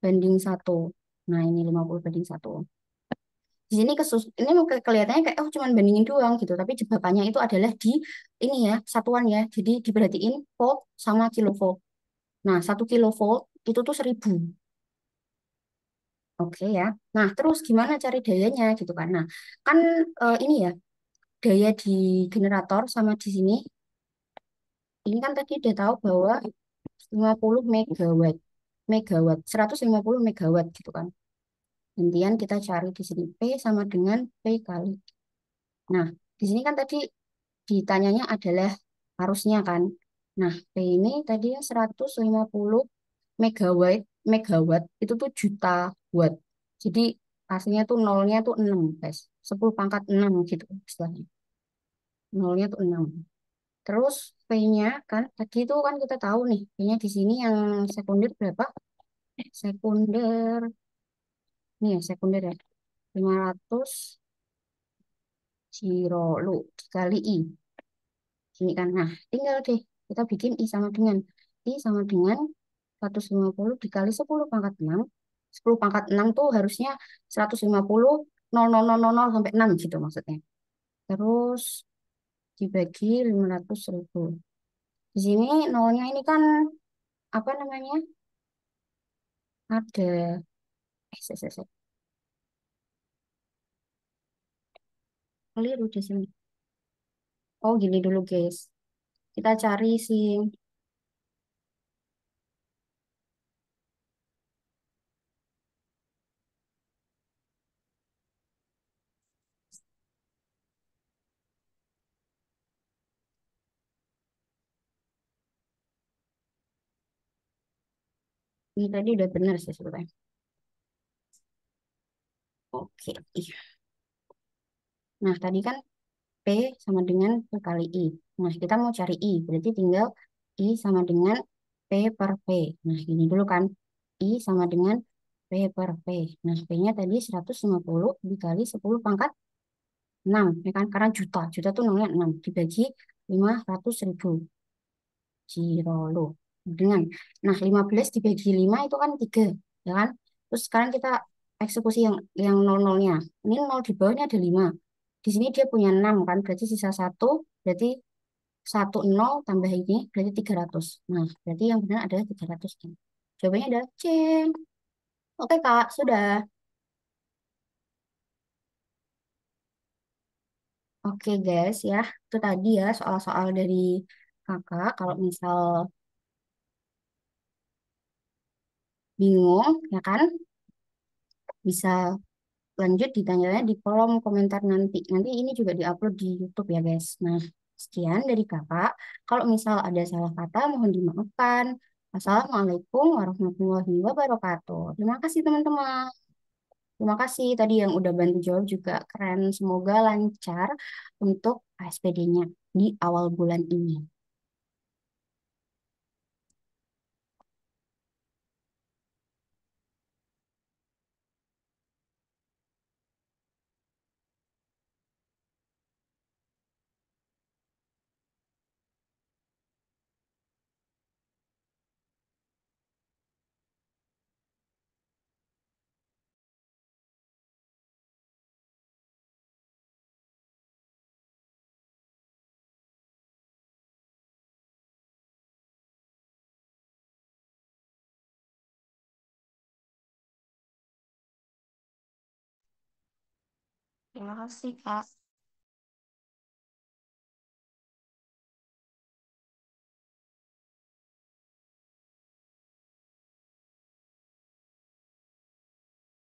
banding 1. Nah, ini 50 banding 1. Di sini ini kelihatannya kayak oh cuman bandingin doang gitu, tapi jebakannya itu adalah di ini ya, satuan ya. Jadi diperhatiin volt sama kilovolt. Nah, 1 kilovolt itu tuh 1.000. Oke ya. Nah, terus gimana cari dayanya gitu kan. Nah, kan ini ya, daya di generator sama di sini. Ini kan tadi udah tahu bahwa 50 megawatt. Megawatt, 150 megawatt gitu kan. Gantian kita cari di sini P sama dengan P kali. Nah, di sini kan tadi ditanyanya adalah arusnya kan. Nah, P ini tadi 150 megawatt, megawatt itu tuh juta watt. Jadi aslinya tuh nolnya tuh 6 guys. 10 pangkat 6 gitu istilahnya. Nolnya tuh 6. Terus P-nya kan tadi itu kan kita tahu nih, P-nya di sini yang sekunder berapa? Sekunder, nih ya sekunder ya. 500 Lu dikali I. Sini kan. Nah, tinggal deh kita bikin I sama dengan. I sama dengan 150 dikali 10 pangkat 6. 10 pangkat 6 tuh harusnya 150 0,0000 sampai 6 gitu maksudnya. Terus dibagi 500.000. Di sini nolnya ini kan apa namanya? Ada se. Keliru di sini. Oh, gini dulu guys. Kita cari si ini tadi udah benar sih sebenarnya. Oke. Iya. Nah, tadi kan P sama dengan P kali I. Nah, kita mau cari I, berarti tinggal I sama dengan P per P. Nah, gini dulu kan. I sama dengan P per P. Nah, P-nya tadi 150 dikali 10 pangkat 6. Ya kan? Karena juta. Juta tuh nolnya 6. Dibagi 500.000. Cirolo. Dengan. Nah, 15 dibagi 5 itu kan 3. Ya kan? Terus sekarang kita eksekusi yang nol-nolnya. Ini nol di bawahnya ada 5. Di sini dia punya 6 kan, berarti sisa 1, berarti 10 tambah ini berarti 300. Nah, berarti yang benar adalah 300. Jawabannya adalah C. Oke Kak, sudah. Oke guys ya, itu tadi ya soal-soal dari kakak. Kalau misal bingung, ya kan, bisa lanjut ditanya di kolom komentar nanti. Nanti ini juga diupload di YouTube ya guys. Nah, sekian dari kakak. Kalau misal ada salah kata, mohon dimaafkan. Assalamualaikum warahmatullahi wabarakatuh. Terima kasih teman-teman. Terima kasih tadi yang udah bantu jawab juga keren. Semoga lancar untuk ASPD-nya di awal bulan ini. Terima kasih, Kak.